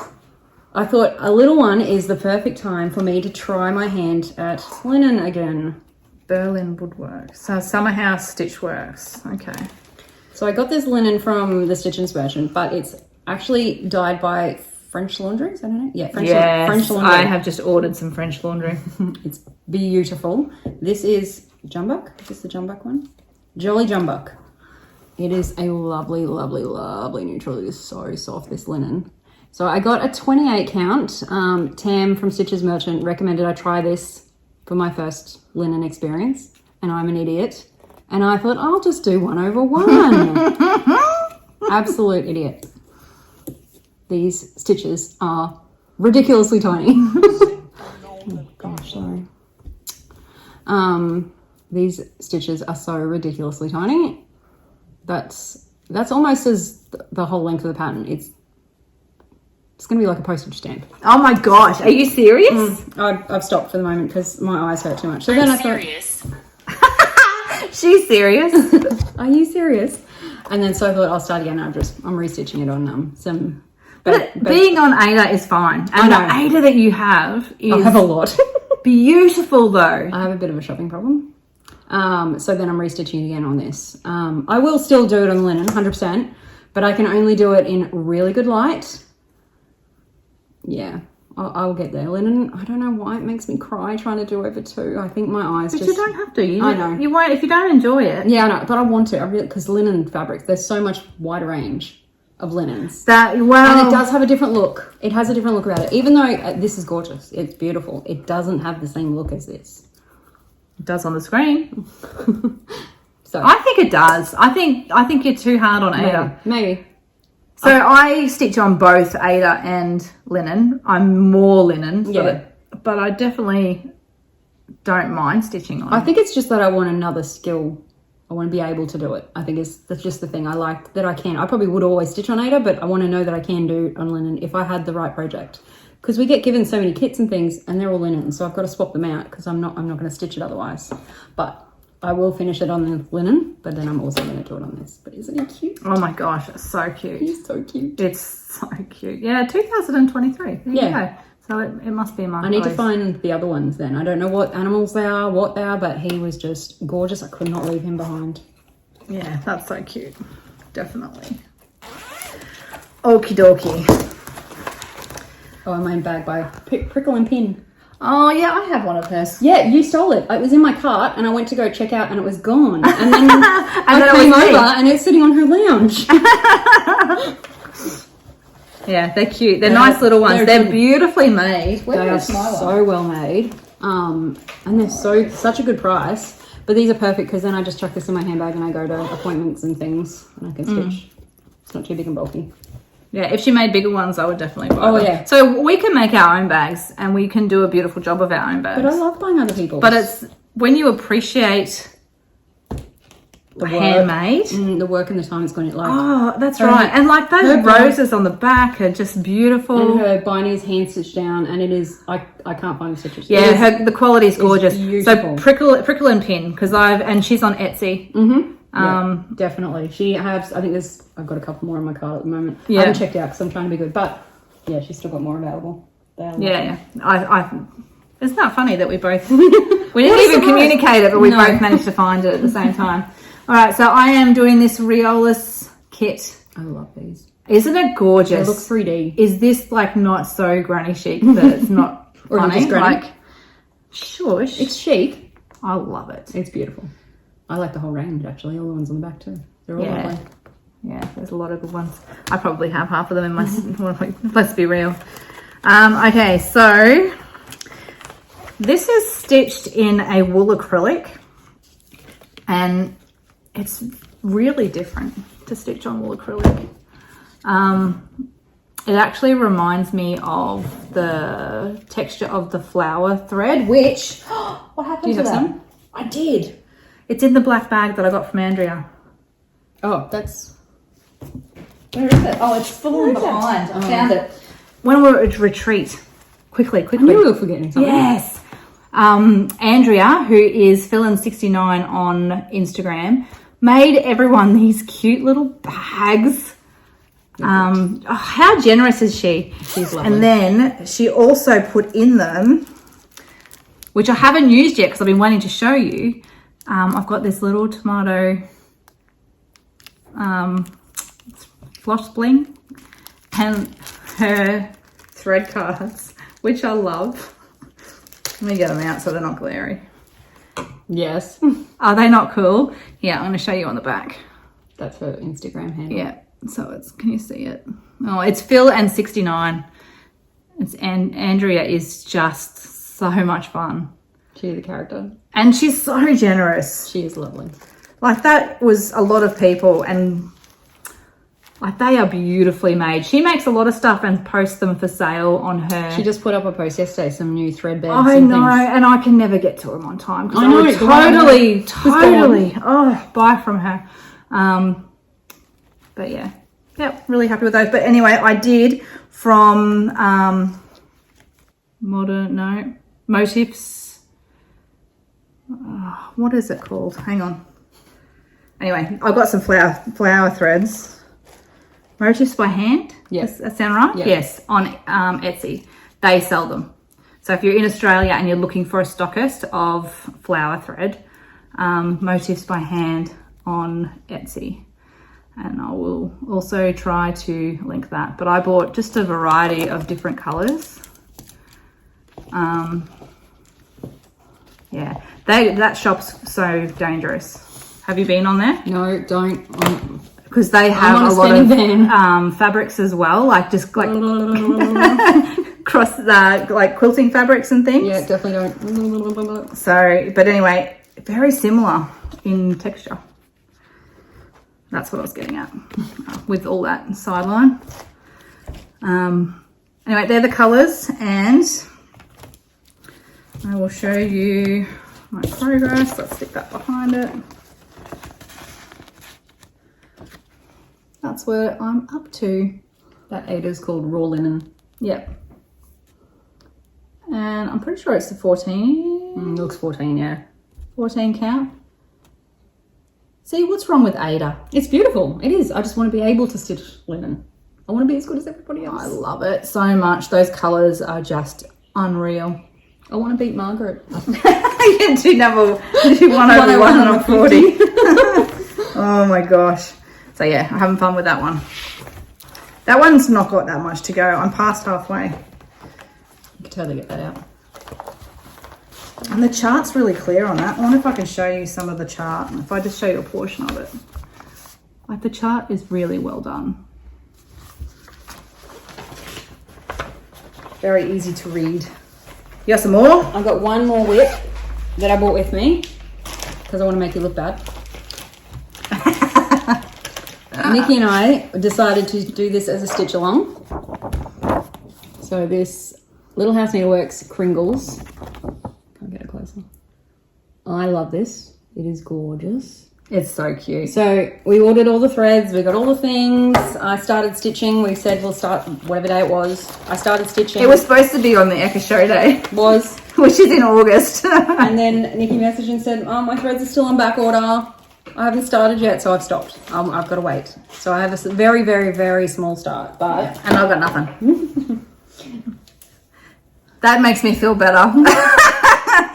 I thought a little one is the perfect time for me to try my hand at linen again. Berlin Woodworks. So Summer House Stitch Works. Okay. So I got this linen from the Stitchy merchant, but it's actually dyed by French Laundries. I don't know. Yeah, French Laundry. I have just ordered some French laundry. It's beautiful. This is Jumbuck. Is this the Jumbuck one? Jolly Jumbuck. It is a lovely, lovely, lovely neutral. It is so soft, this linen. So I got a 28 count. Tam from Stitchy Merchant recommended I try this for my first linen experience, and I'm an idiot. And I thought, I'll just do 1/1. Absolute idiot. These stitches are ridiculously tiny. Oh, gosh, sorry. These stitches are so ridiculously tiny. That's almost as the whole length of the pattern. It's going to be like a postage stamp. Oh my gosh, are you serious? I've stopped for the moment because my eyes hurt too much. So then I thought, she's serious. are you serious? And then so I thought I'll start again. I'm restitching it on some. But being on Ada is fine. And the Ada that you have is I have a lot. beautiful though. I have a bit of a shopping problem. So then I'm restitching again on this. I will still do it on linen, 100%, but I can only do it in really good light. Yeah, I'll get there. Linen, I don't know why it makes me cry trying to do over 2. I think my eyes But just... you don't have to. I know. You won't if you don't enjoy it. Yeah, I know, but I want to. Because linen fabrics, there's so much wide range of linens. And it does have a different look. It has a different look about it. Even though this is gorgeous, it's beautiful, it doesn't have the same look as this. It does on the screen. So I think it does. I think you're too hard on Ada. Maybe. So I stitch on both Ada and linen. I'm more linen, but I definitely don't mind stitching on. I think it's just that I want another skill. I want to be able to do it. I think that's just the thing. I like that I can. I probably would always stitch on Ada, but I want to know that I can do on linen if I had the right project. Because we get given so many kits and things, and they're all linen, so I've got to swap them out because I'm not going to stitch it otherwise. But I will finish it on the linen, but then I'm also going to do it on this. But isn't he cute? Oh my gosh, it's so cute. He's so cute. It's so cute. Yeah, 2023. There you go. So it must be my I need to find the other ones then. I don't know what animals they are, what they are, but he was just gorgeous. I could not leave him behind. Yeah, that's so cute. Definitely. Okie dokie. Oh, I'm in bag by Prickle and Pin. Oh, yeah, I have one of hers. Yeah, you stole it. It was in my cart and I went to go check out and it was gone. And then I then came over and it was sitting on her lounge. Yeah, they're cute. They're nice little ones. They're beautifully made. They are so well made. And they're such a good price. But these are perfect because then I just chuck this in my handbag and I go to appointments and things and I can stitch. It's not too big and bulky. Yeah, if she made bigger ones, I would definitely buy them. Oh, yeah. So we can make our own bags and we can do a beautiful job of our own bags. But I love buying other people's. But it's when you appreciate the handmade. The work and the time it's gone in. Like, oh, that's right. And like those roses on the back are just beautiful. And her binding is hand stitched down and it is, I can't find the stitches. Yeah, the quality is gorgeous. Beautiful. So prickle and pin because and she's on Etsy. Yeah, definitely. She has, I think I've got a couple more in my cart at the moment. Yeah. I haven't checked out because I'm trying to be good, but yeah, she's still got more available. Yeah. Isn't that funny that we both, we didn't even communicate it, but we both managed to find it at the same time. All right, so I am doing this Riola's kit. I love these. Isn't it gorgeous? It looks 3D. Is this like not so granny chic that it's not funny? Just granny? Like, shush. It's chic. I love it. It's beautiful. I like the whole range, actually. All the ones on the back, too. They're all lovely. Yeah, there's a lot of good ones. I probably have half of them in my... Let's be real. Okay, so this is stitched in a wool acrylic. And it's really different to stitch on wool acrylic. It actually reminds me of the texture of the flower thread, which... what happened to that? Do you have some? I did. It's in the black bag that I got from Andrea. Oh, that's... Where is it? Oh, it's fallen behind. I found it. When we were at retreat. Quickly. I knew we were forgetting something. Yes. Andrea, who is Fillin69 on Instagram, made everyone these cute little bags. How generous is she? She's lovely. And then she also put in them, which I haven't used yet because I've been waiting to show you. I've got this little tomato Floss Bling and her thread cards, which I love. Let me get them out so they're not glary. Yes. Are they not cool? Yeah, I'm going to show you on the back. That's her Instagram handle. Yeah, so it's, can you see it? Oh, it's Phil and 69. And Andrea is just so much fun. She's a character. And she's so generous. She is lovely. Like, that was a lot of people, and like, they are beautifully made. She makes a lot of stuff and posts them for sale on her. She just put up a post yesterday, some new thread beds. I and know, things. and I can never get to them on time. I know, would totally, buy from her. But yeah, really happy with those. But anyway, I did from Motifs. What is it called? Hang on. Anyway, I've got some flower threads. Motifs by Hand? Yes. Does that sound right? Yep. Yes, on Etsy. They sell them. So if you're in Australia and you're looking for a stockist of flower thread, Motifs by Hand on Etsy. And I will also try to link that. But I bought just a variety of different colours. Yeah, that shop's so dangerous. Have you been on there? No, don't. Because they have a lot of fabrics as well, like just like cross like quilting fabrics and things. Yeah, definitely don't. So, but anyway, very similar in texture. That's what I was getting at with all that sideline. Anyway, they're the colours, and I will show you my progress. Let's stick that behind it. That's where I'm up to. That 8 is called Raw Linen. Yep. And I'm pretty sure it's the 14. Looks 14, yeah. 14 count. See, what's wrong with Ada? It's beautiful. It is. I just want to be able to stitch linen. I want to be as good as everybody else. I love it so much. Those colours are just unreal. I want to beat Margaret. You do one over 140. Oh my gosh. So yeah, I'm having fun with that one. That one's not got that much to go. I'm past halfway. You can totally get that out. And the chart's really clear on that. I wonder if I can show you some of the chart. If I just show you a portion of it. Like, the chart is really well done. Very easy to read. You got some more? I've got one more whip that I brought with me because I want to make you look bad. Nikki and I decided to do this as a stitch along. So this Little House Needleworks Kringles. Can't get it closer. I love this. It is gorgeous. It's so cute. So we ordered all the threads. We got all the things. I started stitching. We said we'll start whatever day it was. I started stitching. It was supposed to be on the Echo Show Day. Was. Which is in August. And then Nikki messaged and said, oh, my threads are still on back order. I haven't started yet, so I've stopped. I've got to wait. So I have a very, very, very small start, but... Yeah. And I've got nothing. That makes me feel better.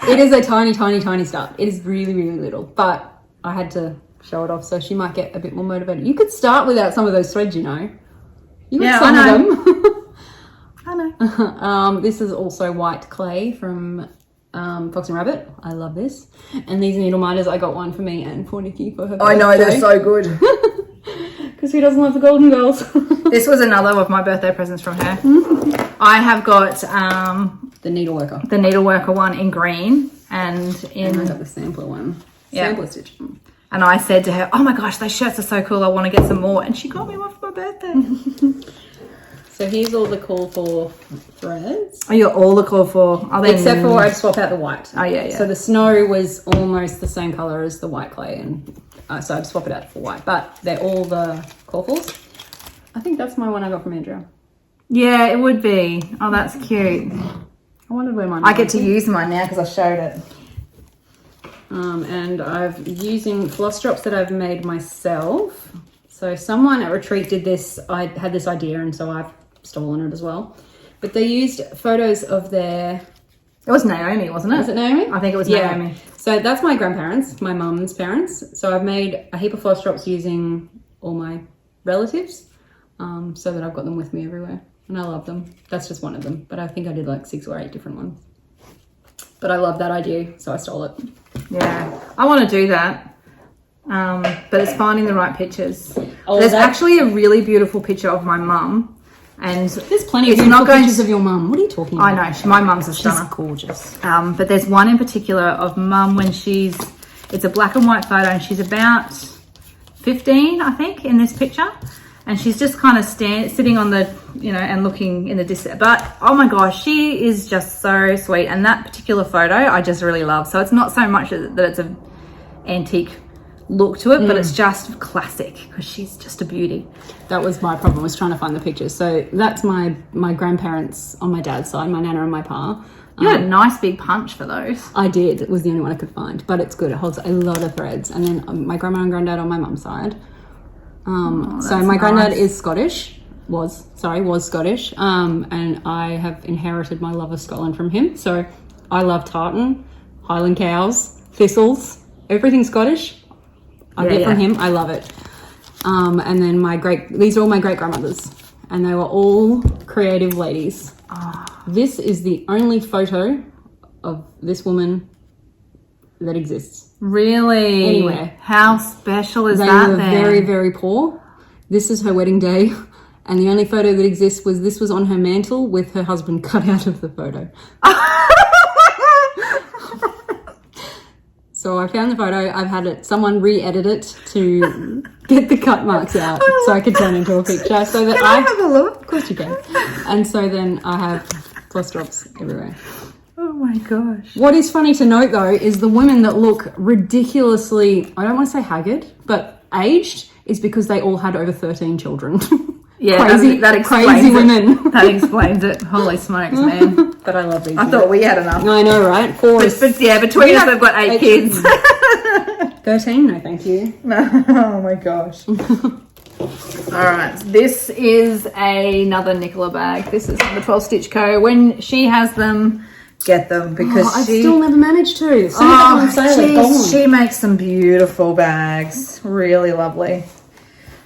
It is a tiny, tiny, tiny start. It is really, really little, but I had to show it off, so she might get a bit more motivated. You could start without some of those threads, you know. You got some of them. I know. This is also white clay from Fox and Rabbit. I love this. And these needle minders, I got one for me and for Nikki for her birthday. I know, they're so good. Because who doesn't love the Golden Girls? This was another of my birthday presents from her. I have got the Needleworker. The Needleworker one in green and in... And I got the Sampler one. Yeah. Sampler stitch. And I said to her, oh my gosh, those shirts are so cool. I want to get some more. And she got me one for my birthday. So here's all the call for threads. Oh, you're all the call for... Except for I'd swap out the white. Oh, yeah, yeah. So the snow was almost the same colour as the white clay. And so I'd swap it out for white. But they're all the call fors. I think that's my one I got from Andrea. Yeah, it would be. Oh, that's cute. I wondered where mine I get to use mine now because I showed it. And I've using floss drops that I've made myself. So someone at Retreat did this. I had this idea and so I've stolen it as well. But they used photos of their... It was Naomi, wasn't it? Was it Naomi? I think it was Naomi. So that's my grandparents, my mum's parents. So I've made a heap of floss drops using all my relatives, so that I've got them with me everywhere. And I love them. That's just one of them. But I think I did like 6 or 8 different ones. But I love that idea, so I stole it. Yeah, I want to do that. But it's finding the right pictures. Oh, there's actually a really beautiful picture of my mum. And there's plenty of beautiful pictures of your mum. What are you talking about? I know, my mum's a stunner. She's gorgeous. But there's one in particular of mum when it's a black and white photo, and she's about 15, I think, in this picture. And she's just kind of sitting on the, and looking in the distance. But, oh my gosh, she is just so sweet. And that particular photo, I just really love. So it's not so much that it's an antique look to it, but it's just classic because she's just a beauty. That was my problem, was trying to find the pictures. So that's my grandparents on my dad's side, my nana and my pa. You had a nice big punch for those. I did. It was the only one I could find, but it's good. It holds a lot of threads. And then my grandma and granddad on my mum's side. So my granddad is Scottish, was Scottish, and I have inherited my love of Scotland from him. So I love tartan, Highland cows, thistles, everything Scottish. I get from him. I love it. And then these are all my great grandmothers, and they were all creative ladies. This is the only photo of this woman that exists. Really? Anywhere. How special is They that were then? very, very poor. This is her wedding day, and the only photo that exists was on her mantle with her husband cut out of the photo. So I found the photo. I've had someone re-edit it to get the cut marks out so I could turn into a picture. So that I have a look? Of course you can. And so then I have floss drops everywhere. Oh my gosh. What is funny to note though is the women that look ridiculously, I don't want to say haggard, but aged, is because they all had over 13 children. Yeah, crazy, that explains crazy it. Women. That explains it. Holy smokes, man. But I love these. I thought we had enough. I know, right? 4 But yeah, between us, we've got 8 kids. 13? No, thank you. Oh my gosh. All right, this is another Nicola bag. This is from the 12 Stitch Co. When she has them, get them because I still never managed to. She makes some beautiful bags. Really lovely.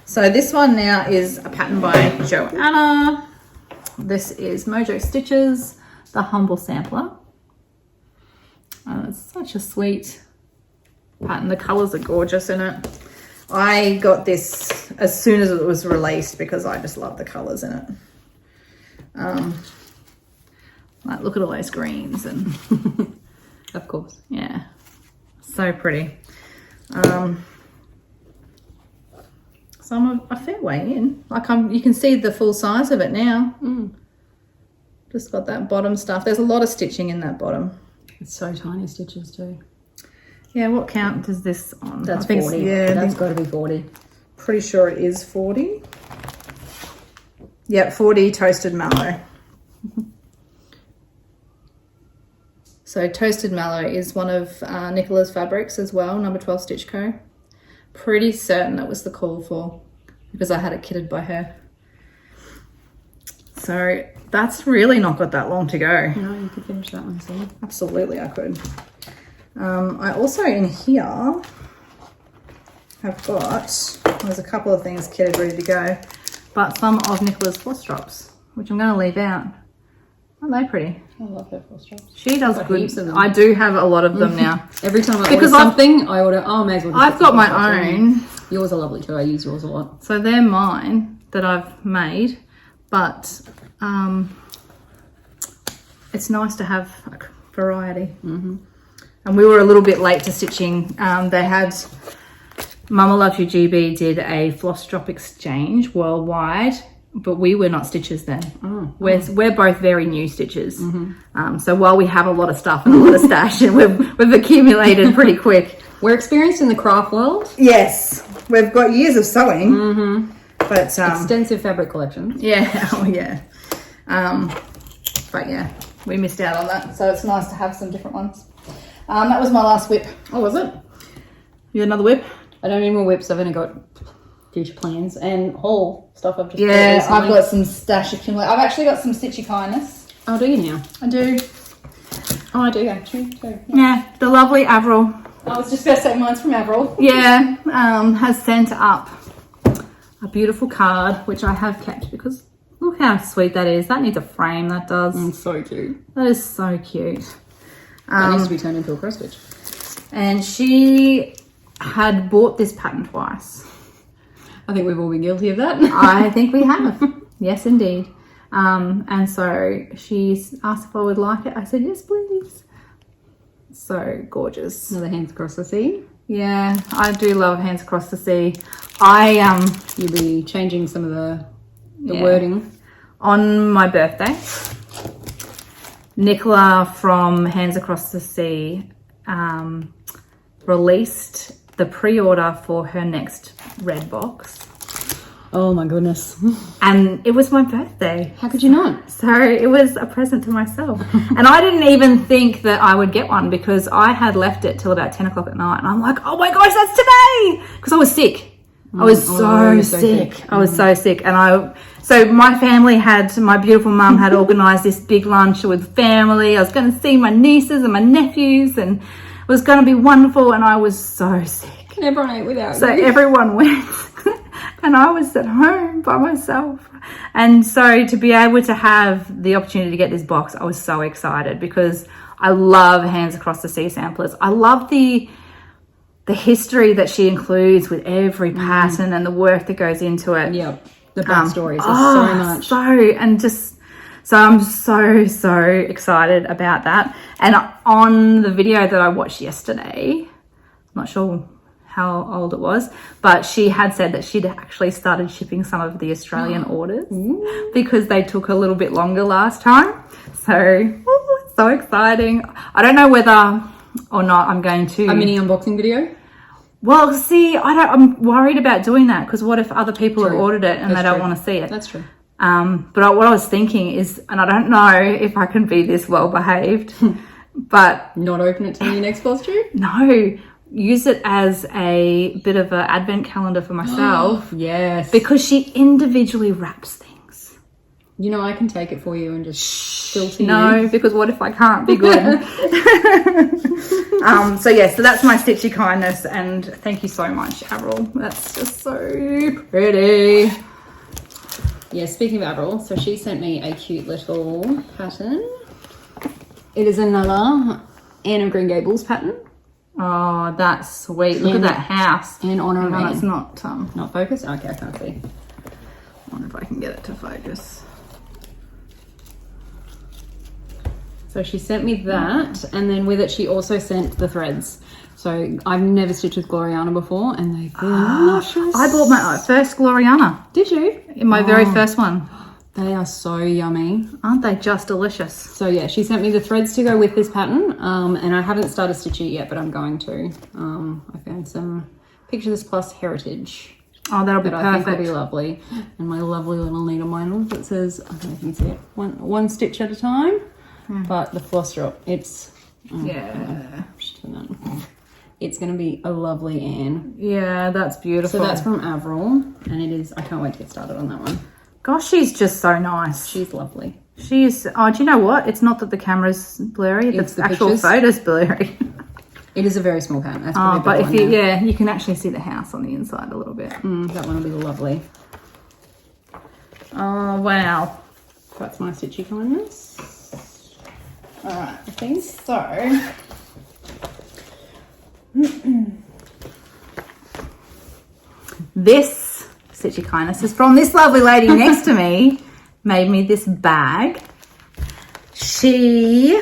So this one now is a pattern by Joanna. This is Mojo Stitches, the Humble Sampler. It's such a sweet pattern. The colours are gorgeous in it. I got this as soon as it was released because I just love the colours in it. Like, look at all those greens and of course. Yeah, so pretty. So I'm a fair way in. Like you can see the full size of it now. Just got that bottom stuff. There's a lot of stitching in that bottom. It's so tiny stitches too. Yeah, what count does this on? That's 40. Yeah, that's got to be 40. Pretty sure it is 40. Yep, 40 toasted mallow. So toasted mallow is one of Nicola's fabrics as well, number 12 Stitch Co. Pretty certain that was the call for because I had it kitted by her. So that's really not got that long to go. No, you could finish that one soon. Absolutely, I could. I also in here have got, there's a couple of things kitted ready to go, but some of Nicola's floss drops, which I'm going to leave out. Aren't they pretty? I love her floss drops. She does good. I do have a lot of them now. Every time I order something, I order, may as well just I've got my own. Yours are lovely too. I use yours a lot. So they're mine that I've made, but it's nice to have like variety. And we were a little bit late to stitching. They had, Mama Loves You GB did a floss drop exchange worldwide, but we were not stitchers then. We're both very new stitchers. So while we have a lot of stuff and a lot of stash, and we've accumulated pretty quick. We're experienced in the craft world. Yes, we've got years of sewing, but extensive fabric collections. Yeah, oh yeah. But yeah, we missed out on that, so it's nice to have some different ones. That was my last whip. Oh, was it? You got another whip? I don't need more whips. I've only got future plans and haul stuff I've just I've got some stash accumulated. I've actually got some Stitchy Kindness. Oh, do you now? I do. Oh, I do actually too. Yeah, the lovely Avril. I was just going to say mine's from Avril. Yeah, has sent up a beautiful card, which I have kept because look how sweet that is. That needs a frame, that does. So cute. That is so cute. That needs to be turned into a cross stitch. And she had bought this pattern twice. I think we've all been guilty of that. I think we have. Yes, indeed. And so she's asked if I would like it. I said, yes, please. So gorgeous. Another hands across the sea. Yeah, I do love Hands Across the Sea. You'll be changing some of the wording. On my birthday, Nicola from Hands Across the Sea released the pre-order for her next red box. Oh my goodness. And it was my birthday. How could you not? So it was a present to myself. And I didn't even think that I would get one because I had left it till about 10 o'clock at night. And I'm like, oh my gosh, that's today. Because I was sick. I was so sick. I was so sick. And so my family my beautiful mum had organised this big lunch with family. I was going to see my nieces and my nephews and it was going to be wonderful. And I was so sick. And everyone ate without you. So everyone went. And I was at home by myself. And so to be able to have the opportunity to get this box, I was so excited because I love Hands Across the Sea samplers. I love the history that she includes with every pattern and the work that goes into it. Yep. The backstories are so much. So I'm so excited about that. And on the video that I watched yesterday, I'm not sure how old it was, but she had said that she'd actually started shipping some of the Australian orders because they took a little bit longer last time. So it's so exciting. I don't know whether or not I'm going to a mini unboxing video. Well, see, I'm worried about doing that because what if other people have ordered it and they don't want to see it? That's true. But what I was thinking is, and I don't know if I can be this well behaved, but not open it to your next Floss Tube? No. Use it as a bit of an advent calendar for myself. Yes. Because she individually wraps things. You know, I can take it for you and just filter No, because what if I can't be good? So that's my Stitchy kindness. And thank you so much, Avril. That's just so pretty. Yeah, speaking of Avril, so she sent me a cute little pattern. It is another Anne of Green Gables pattern. Oh, that's sweet. Look at that house. In honour of Anne. It's not focused? Okay, I can't see. I wonder if I can get it to focus. So she sent me that, and then with it she also sent the threads. So I've never stitched with Gloriana before, and they've been luscious. I bought my first Gloriana. Did you? In my very first one. They are so yummy. Aren't they just delicious? So yeah, she sent me the threads to go with this pattern, and I haven't started stitching it yet, but I'm going to. I found some Picture This Plus Heritage. Oh, that'll be that perfect. I think will be lovely. And my lovely little needle mindle that says, I don't know if you can see it, one stitch at a time. But the floss drop, it's it's going to be a lovely Anne. Yeah, that's beautiful. So that's from Avril, and it is. I can't wait to get started on that one. Gosh, she's just so nice. She's lovely. She's. Oh, do you know what? It's not that the camera's blurry. The actual photo's blurry. It is a very small pattern. That's but if you can actually see the house on the inside a little bit. That one will be lovely. Oh wow, that's my Stitchy kindness. All right, I think so. This Stitchy kindness is from this lovely lady next to me. Made me this bag. She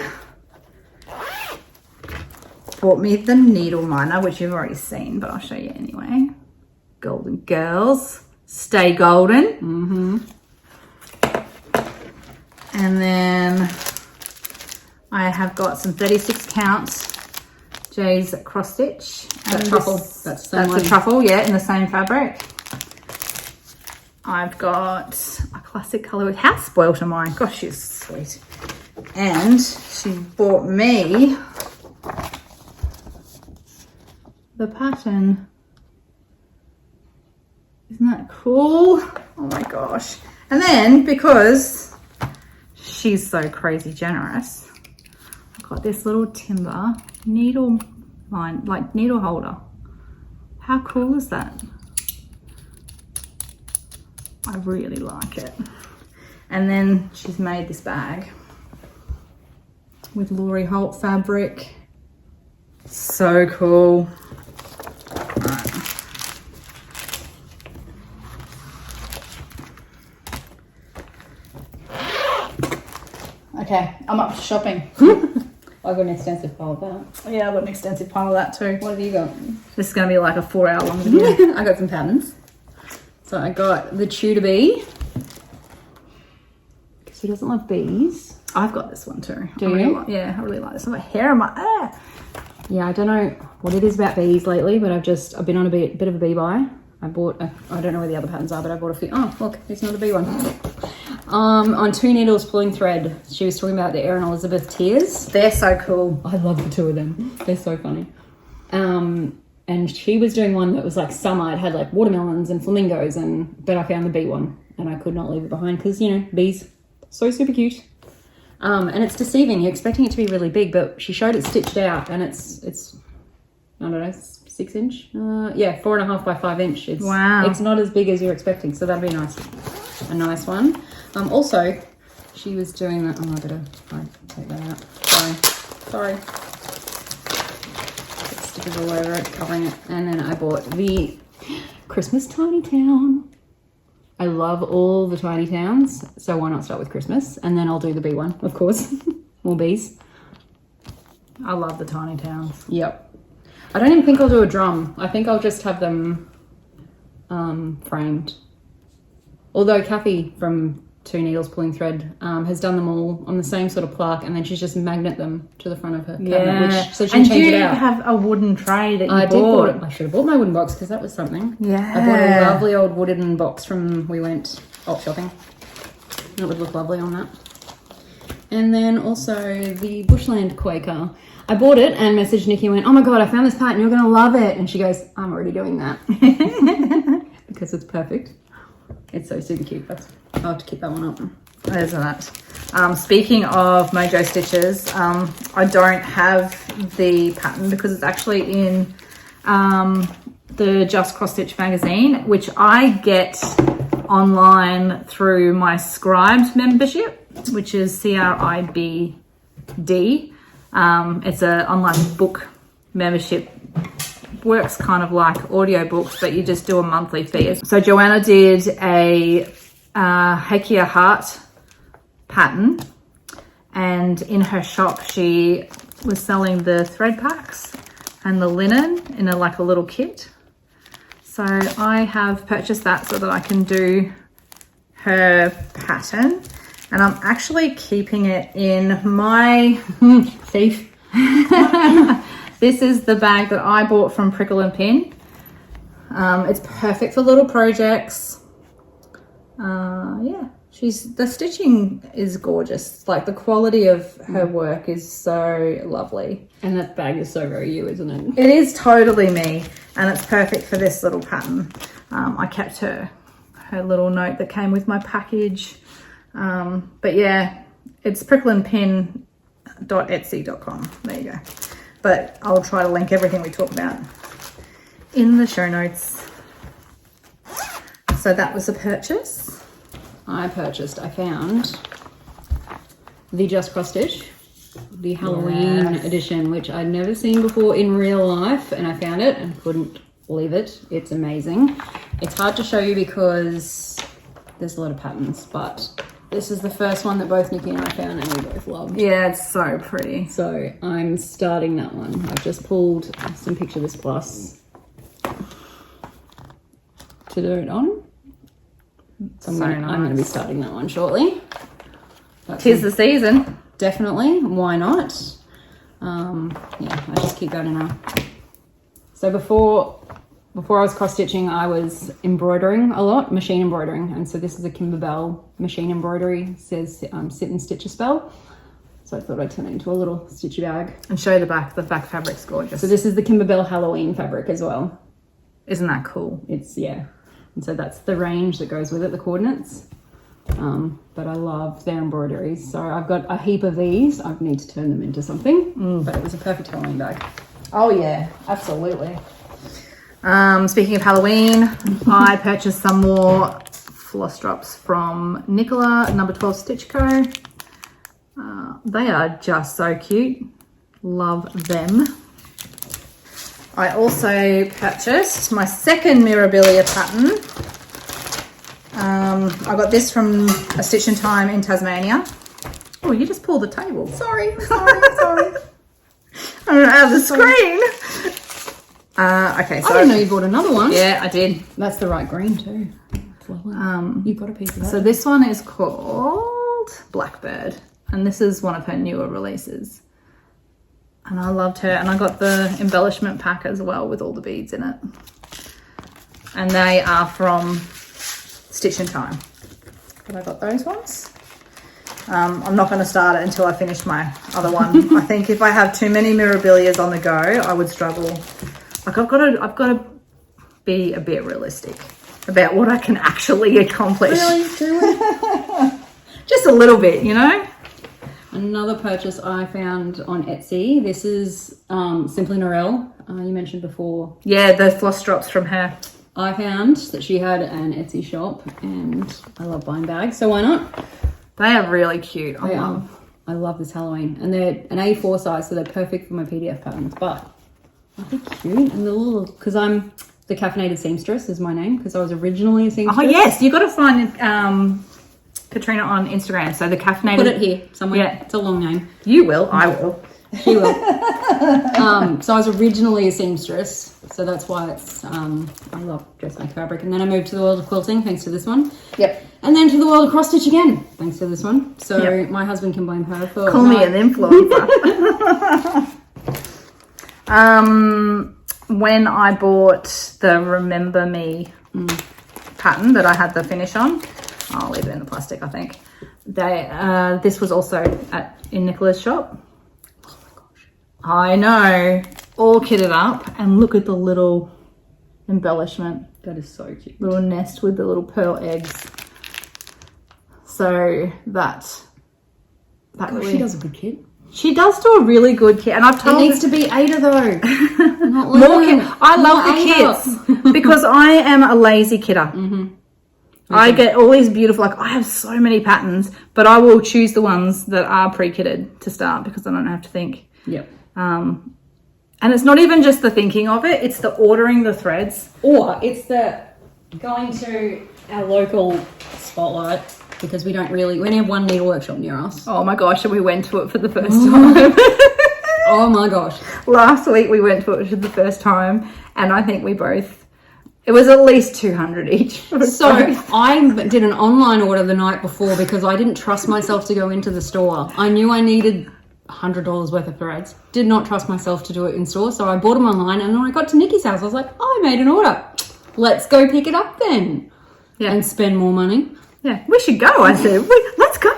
bought me the needle miner, which you've already seen, but I'll show you anyway. Golden Girls, stay golden. And then I have got some 36 count Jay's cross stitch. And truffle. That's a truffle, yeah, in the same fabric. I've got a classic colour with how spoilt am I? Gosh, she's sweet. And she bought me the pattern. Isn't that cool? Oh my gosh. And then because she's so crazy generous, I've got this little timber needle line, like needle holder. How cool is that? I really like it. And then she's made this bag with Laurie Holt fabric. So cool. Right. Okay, I'm up to shopping. I've got an extensive pile of that. Yeah, I've got an extensive pile of that too. What have you got? This is going to be like a 4-hour long video. I got some patterns. So I got the Tudor bee. Because who doesn't love bees? I've got this one too. Do you? Yeah, I really like this. I've got hair in my Yeah, I don't know what it is about bees lately, but I've been on a bit of a bee buy. I don't know where the other patterns are, but I bought a few. Oh, look, it's not a bee one. On 2 needles pulling thread. She was talking about the Erin Elizabeth tears. They're so cool. I love the 2 of them. They're so funny. And she was doing one that was like summer. It had like watermelons and flamingos, but I found the bee one and I could not leave it behind because, you know, bees, so super cute. And it's deceiving. You're expecting it to be really big, but she showed it stitched out and it's I don't know, 6 inch. Yeah, 4.5 by 5 inch. Wow. It's not as big as you're expecting, so that'd be nice. A nice one. Also, she was doing that. Oh, I better take that out. Sorry. Put stickers all over it, covering it. And then I bought the Christmas Tiny Town. I love all the tiny towns, so why not start with Christmas? And then I'll do the bee one, of course. More bees. I love the tiny towns. Yep. I don't even think I'll do a drum. I think I'll just have them framed. Although Kathy from 2 Needles Pulling Thread has done them all on the same sort of plaque, and then she's just magnet them to the front of her cabinet, so she can change it out. And you have a wooden tray that you bought. I should have bought my wooden box because that was something. Yeah. I bought a lovely old wooden box from we went op shopping. It would look lovely on that. And then also the Bushland Quaker. I bought it and messaged Nikki and went, oh my God, I found this pattern, you're going to love it. And she goes, I'm already doing that. Because it's perfect. It's so super cute. I'll have to keep that one up. There's that. Speaking of Mojo Stitches, I don't have the pattern because it's actually in the Just Cross Stitch magazine, which I get online through my Scribed membership, which is CRIBD. It's an online book membership. Works kind of like audiobooks, but you just do a monthly fee. So Joanna did a Hekia Heart pattern, and in her shop she was selling the thread packs and the linen in like a little kit. So I have purchased that so that I can do her pattern, and I'm actually keeping it in my safe. This is the bag that I bought from Prickle and Pin. It's perfect for little projects. Yeah, the stitching is gorgeous. Like the quality of her work is so lovely. And that bag is so very you, isn't it? It is totally me, and it's perfect for this little pattern. I kept her little note that came with my package. But yeah, it's prickleandpin.etsy.com. There you go. But I'll try to link everything we talk about in the show notes. So that was a purchase. I found the Just Cross Stitch, the Halloween edition, which I'd never seen before in real life, and I found it and couldn't believe it. It's amazing. It's hard to show you because there's a lot of patterns, but this is the first one that both Nikki and I found and we both loved. Yeah, it's so pretty. So I'm starting that one. I've just pulled some Picture This Plus to do it on. So I'm going to be starting that one shortly. Tis the season. Definitely. Why not? Yeah, I just keep going now. So before I was cross stitching, I was embroidering a lot, machine embroidering. And so this is a Kimber Bell machine embroidery. It says sit and stitch a spell. So I thought I'd turn it into a little stitchy bag. And show the back. The back fabric's gorgeous. So this is the Kimber Bell Halloween fabric as well. Isn't that cool? It's, yeah. And so that's the range that goes with it, the coordinates. But I love their embroideries. So I've got a heap of these. I need to turn them into something. But it was a perfect Halloween bag. Oh yeah, absolutely. Speaking of Halloween, I purchased some more floss drops from Nicola, number 12 Stitch Co. They are just so cute. Love them. I also purchased my second Mirabilia pattern. I got this from a Stitch in Time in Tasmania. Oh, you just pulled the table. Sorry. I'm out of the screen. Okay, so I didn't know you bought another one. yeah, I did. That's the right green too. It's lovely. You've got a piece of that. So this one is called Blackbird, and this is one of her newer releases. And I loved her, and I got the embellishment pack as well with all the beads in it. And they are from Stitch in Time. But I got those ones. I'm not going to start it until I finish my other one. I think if I have too many Mirabilias on the go, I would struggle. Like I've got to be a bit realistic about what I can actually accomplish. Really? Do it? Just a little bit, you know? Another purchase I found on Etsy. This is Simply Norelle. You mentioned before. Yeah, the floss drops from her. I found that she had an Etsy shop, and I love buying bags, so why not? They are really cute. I love this Halloween, and they're an A4 size, so they're perfect for my PDF patterns. But aren't they cute? And the little, because I'm the Caffeinated Seamstress is my name, because I was originally a seamstress. Oh yes, you got to find Katrina on Instagram. So the Caffeinated. Put it here somewhere. Yeah, it's a long name. You will. I will. She will. So I was originally a seamstress, so that's why it's I love dressmaker fabric. And then I moved to the world of quilting thanks to this one. Yep. And then to the world of cross stitch again thanks to this one. So my husband can blame her for call me an influencer. When I bought the Remember Me pattern that I had the finish on, I'll leave it in the plastic. I think this was also in Nicola's shop. I know, all kitted up, and look at the little embellishment. That is so cute. Little nest with the little pearl eggs. So that really, she does a good kit. She does do a really good kit, and I've told it needs to be Ada though. Not more kit. I love the kits because I am a lazy kidder. Okay. I get all these beautiful, like I have so many patterns, but I will choose the ones that are pre-kitted to start because I don't have to think. Yep. And it's not even just the thinking of it, it's the ordering the threads. Or it's the going to our local Spotlight, because we only have one needle workshop near us. Oh my gosh, and we went to it for the first time. Oh my gosh. Last week we went to it for the first time, and I think it was at least 200 each. So I did an online order the night before because I didn't trust myself to go into the store. I knew I needed $100 worth of threads. Did not trust myself to do it in store, so I bought them online, and when I got to Nikki's house, I was like, oh, I made an order. Let's go pick it up then. Yeah. And spend more money. Yeah, we should go, I said. Let's go.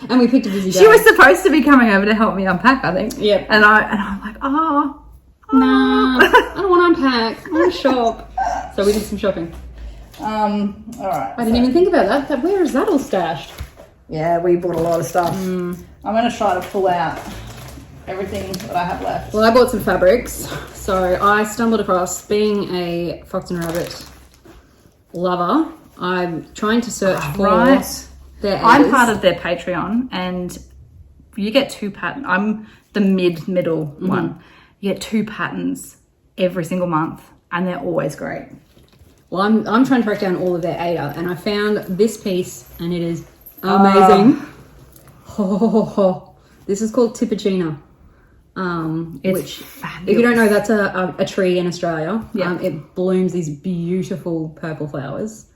And we picked a busy day. She was supposed to be coming over to help me unpack, I think. Yep. And I'm like, nah, I don't want to unpack. I want to shop. So we did some shopping. All right. I didn't even think about that. Where is that all stashed? Yeah, we bought a lot of stuff. I'm going to try to pull out everything that I have left. Well, I bought some fabrics. So I stumbled across, being a Fox and Rabbit lover, I'm trying to search for their I'm part of their Patreon, and you get 2 patterns. I'm the middle one. You get 2 patterns every single month, and they're always great. Well, I'm trying to break down all of their Ada, and I found this piece, and it is amazing. This is called Tipicina. It's fabulous. If you don't know, that's a tree in Australia. Yeah. It blooms these beautiful purple flowers.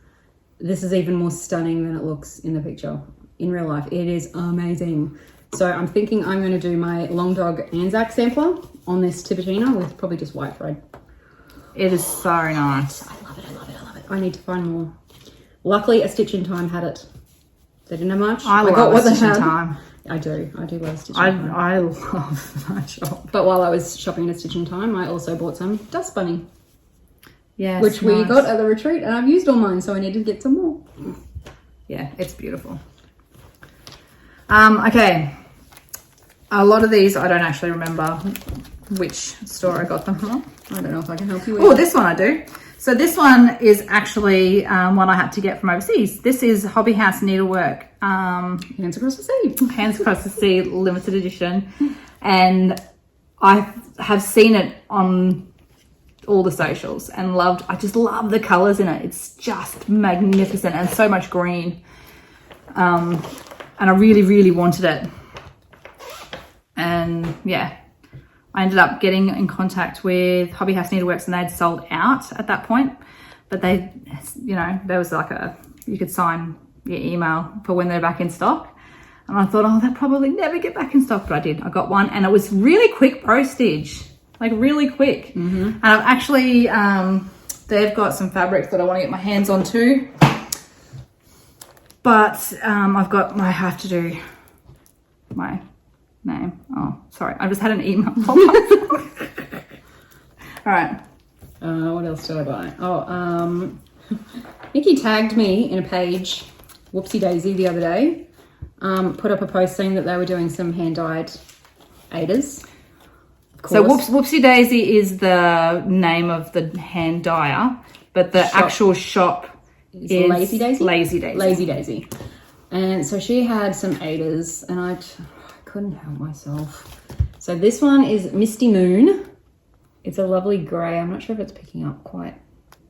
This is even more stunning than it looks in the picture. In real life, it is amazing. So I'm thinking I'm going to do my Long Dog Anzac sampler on this Tipicina with probably just white thread. It is so nice. I love it. I need to find more. Luckily, a Stitch in Time had it. They didn't have much. I got what Stitch in Time. I do love Stitch in Time. I love that shop. But while I was shopping at Stitch in Time, I also bought some Dust Bunny. Yes, which we got at the retreat, and I've used all mine, so I need to get some more. Yeah, it's beautiful. Okay. A lot of these I don't actually remember which store I got them from. I don't know if I can help you with. Oh, this one I do. So this one is actually one I had to get from overseas. This is Hobby House Needlework. Hands Across the Sea. Hands Across the Sea limited edition. And I have seen it on all the socials and I just love the colours in it. It's just magnificent and so much green. And I really, really wanted it. And yeah, I ended up getting in contact with Hobby House Needleworks and they'd sold out at that point. But they, you know, there was like you could sign your email for when they're back in stock. And I thought, oh, they'll probably never get back in stock, but I did. I got one and it was really quick postage, like really quick. And I've actually, they've got some fabrics that I want to get my hands on too. But I have to do my name. Oh, sorry. I just had an email pop up. All right. What else did I buy? Oh, Nikki tagged me in a page, Whoopsie Daisy, the other day. Put up a post saying that they were doing some hand-dyed Adas. So Whoopsie Daisy is the name of the hand dyer, but the actual shop is Lazy Daisy? Lazy Daisy. Lazy Daisy. And so she had some Adas and I couldn't help myself. So this one is Misty Moon. It's a lovely grey. I'm not sure if it's picking up quite.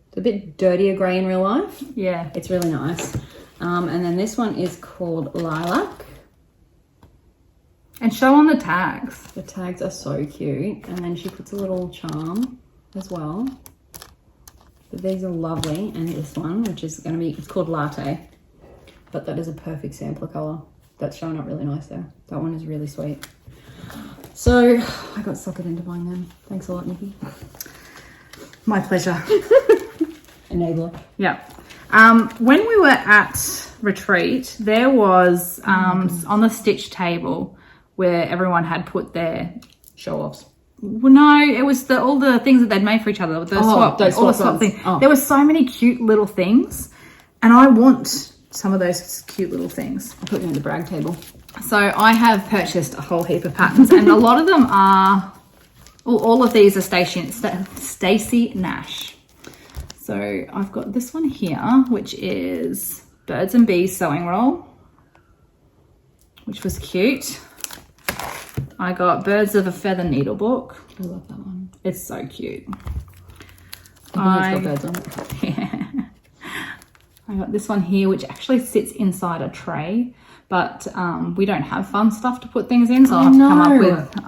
It's a bit dirtier grey in real life. Yeah. It's really nice. And then this one is called Lilac. And show on the tags. The tags are so cute. And then she puts a little charm as well. But these are lovely. And this one, which is going to be, it's called Latte. But that is a perfect sampler colour. That's showing up really nice there. That one is really sweet. So I got suckered into buying them. Thanks a lot, Nikki. My pleasure. Enabler. Yeah. When we were at retreat, there was on the stitch table where everyone had put their show-offs. Well, no, it was all the things that they'd made for each other. The swap thing. Oh. There were so many cute little things, and I want some of those cute little things. I'll put them on the brag table. So I have purchased a whole heap of patterns, and a lot of them are. All of these are Stacey Nash. So I've got this one here, which is Birds and Bees Sewing Roll, which was cute. I got Birds of a Feather Needle Book. I love that one. It's so cute. I think it's got birds on it. Yeah. I got this one here, which actually sits inside a tray, but we don't have fun stuff to put things in, so I'll have to come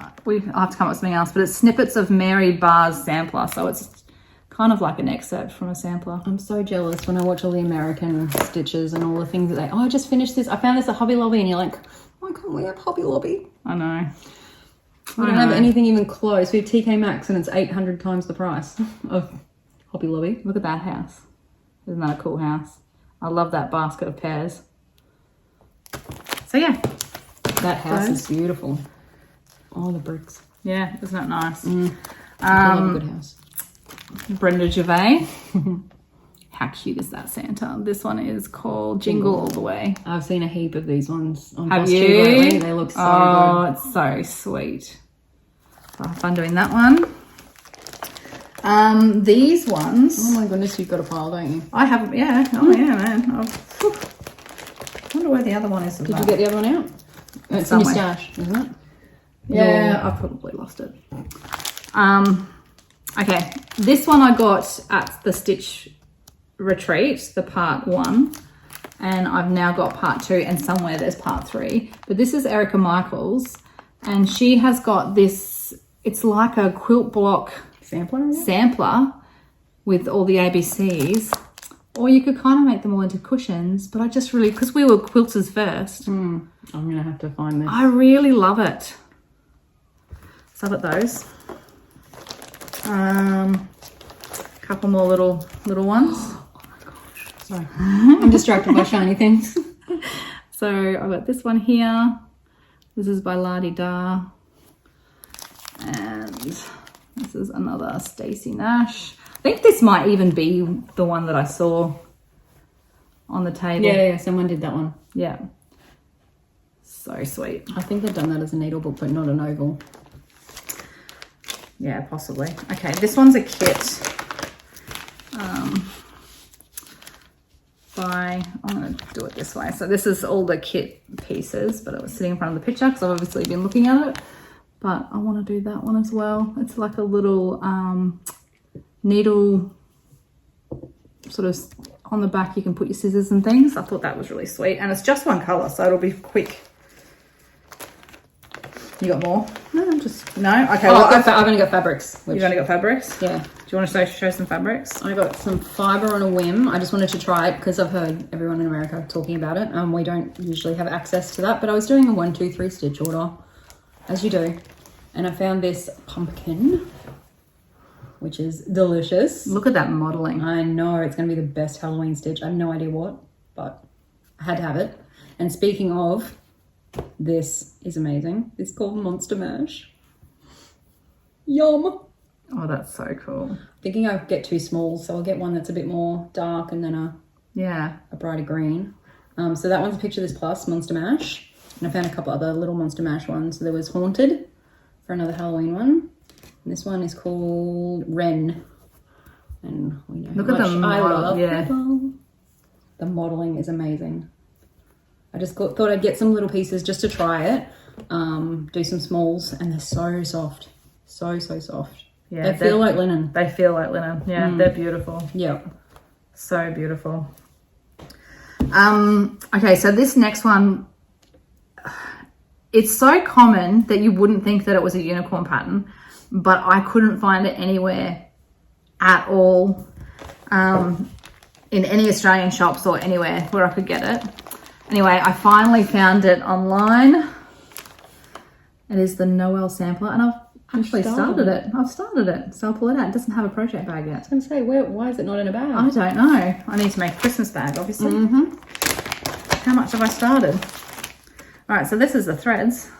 up with something else. But it's snippets of Mary Barr's sampler, so it's kind of like an excerpt from a sampler. I'm so jealous when I watch all the American stitches and all the things that I just finished this. I found this at Hobby Lobby, and you're like, why can't we have Hobby Lobby? I know. We don't have anything even close. We have TK Maxx, and it's 800 times the price of Hobby Lobby. Look at that house. Isn't that a cool house? I love that basket of pears. So yeah. That house is beautiful. Oh, the bricks. Yeah, isn't that nice? I love a good house. Brenda Gervais. How cute is that Santa? This one is called Jingle All the Way. I've seen a heap of these ones on Have Floss you? Tube lately. They look so good. Oh, it's so sweet. I'll have fun doing that one. These ones. Oh my goodness, you've got a pile, don't you? I have, yeah. Oh yeah, man. I wonder where the other one is. Did you get the other one out? It's in your stash, isn't it? Yeah, I've probably lost it. Okay, this one I got at the Stitch Retreat, the part 1, and I've now got part 2, and somewhere there's part 3. But this is Erica Michaels, and she has got this, it's like a quilt block sampler with all the ABCs, or you could kind of make them all into cushions, but I just really, because we were quilters first. I'm gonna have to find this. I really love it. So I've got those. Couple more little ones. Oh my gosh, sorry. I'm distracted by shiny things. So I've got this one here. This is by La Di Da. And this is another Stacey Nash. I think this might even be the one that I saw on the table. Yeah, someone did that one. Yeah. So sweet. I think they've done that as a needle book, but not an oval. Yeah, possibly. Okay, this one's a kit. do it this way. So this is all the kit pieces, but it was sitting in front of the picture because I've obviously been looking at it. But I want to do that one as well. It's like a little needle sort of on the back. You can put your scissors and things. I thought that was really sweet. And it's just one colour, so it'll be quick. You got more? No, I'm just... No? Okay. Oh, well, I've only got fabrics. You've only got fabrics? Yeah. Do you want to show some fabrics? I got some fibre on a whim. I just wanted to try it because I've heard everyone in America talking about it. We don't usually have access to that, but I was doing a 1, 2, 3 stitch order, as you do. And I found this pumpkin, which is delicious. Look at that modelling. I know, it's going to be the best Halloween stitch. I have no idea what, but I had to have it. And speaking of, this is amazing. It's called Monster Mash. Yum. Oh, that's so cool. Thinking I'll get 2 smalls, so I'll get one that's a bit more dark and then a brighter green. So that one's a picture of this plus, Monster Mash. And I found a couple other little Monster Mash ones. So there was Haunted for another Halloween one. And this one is called Wren. And we know look at them. I love people. The modelling is amazing. I just thought I'd get some little pieces just to try it. Do some smalls, and they're so soft. So soft. Yeah, they feel like linen. They feel like linen. Yeah, they're beautiful. Yeah. So beautiful. Okay, so this next one, it's so common that you wouldn't think that it was a unicorn pattern, but I couldn't find it anywhere at all in any Australian shops or anywhere where I could get it. Anyway, I finally found it online. It is the Noel sampler, and I've actually started it. I've started it, so I'll pull it out. It doesn't have a project bag yet. I was going to say, why is it not in a bag? I don't know. I need to make a Christmas bag, obviously. How much have I started? All right, so this is the threads.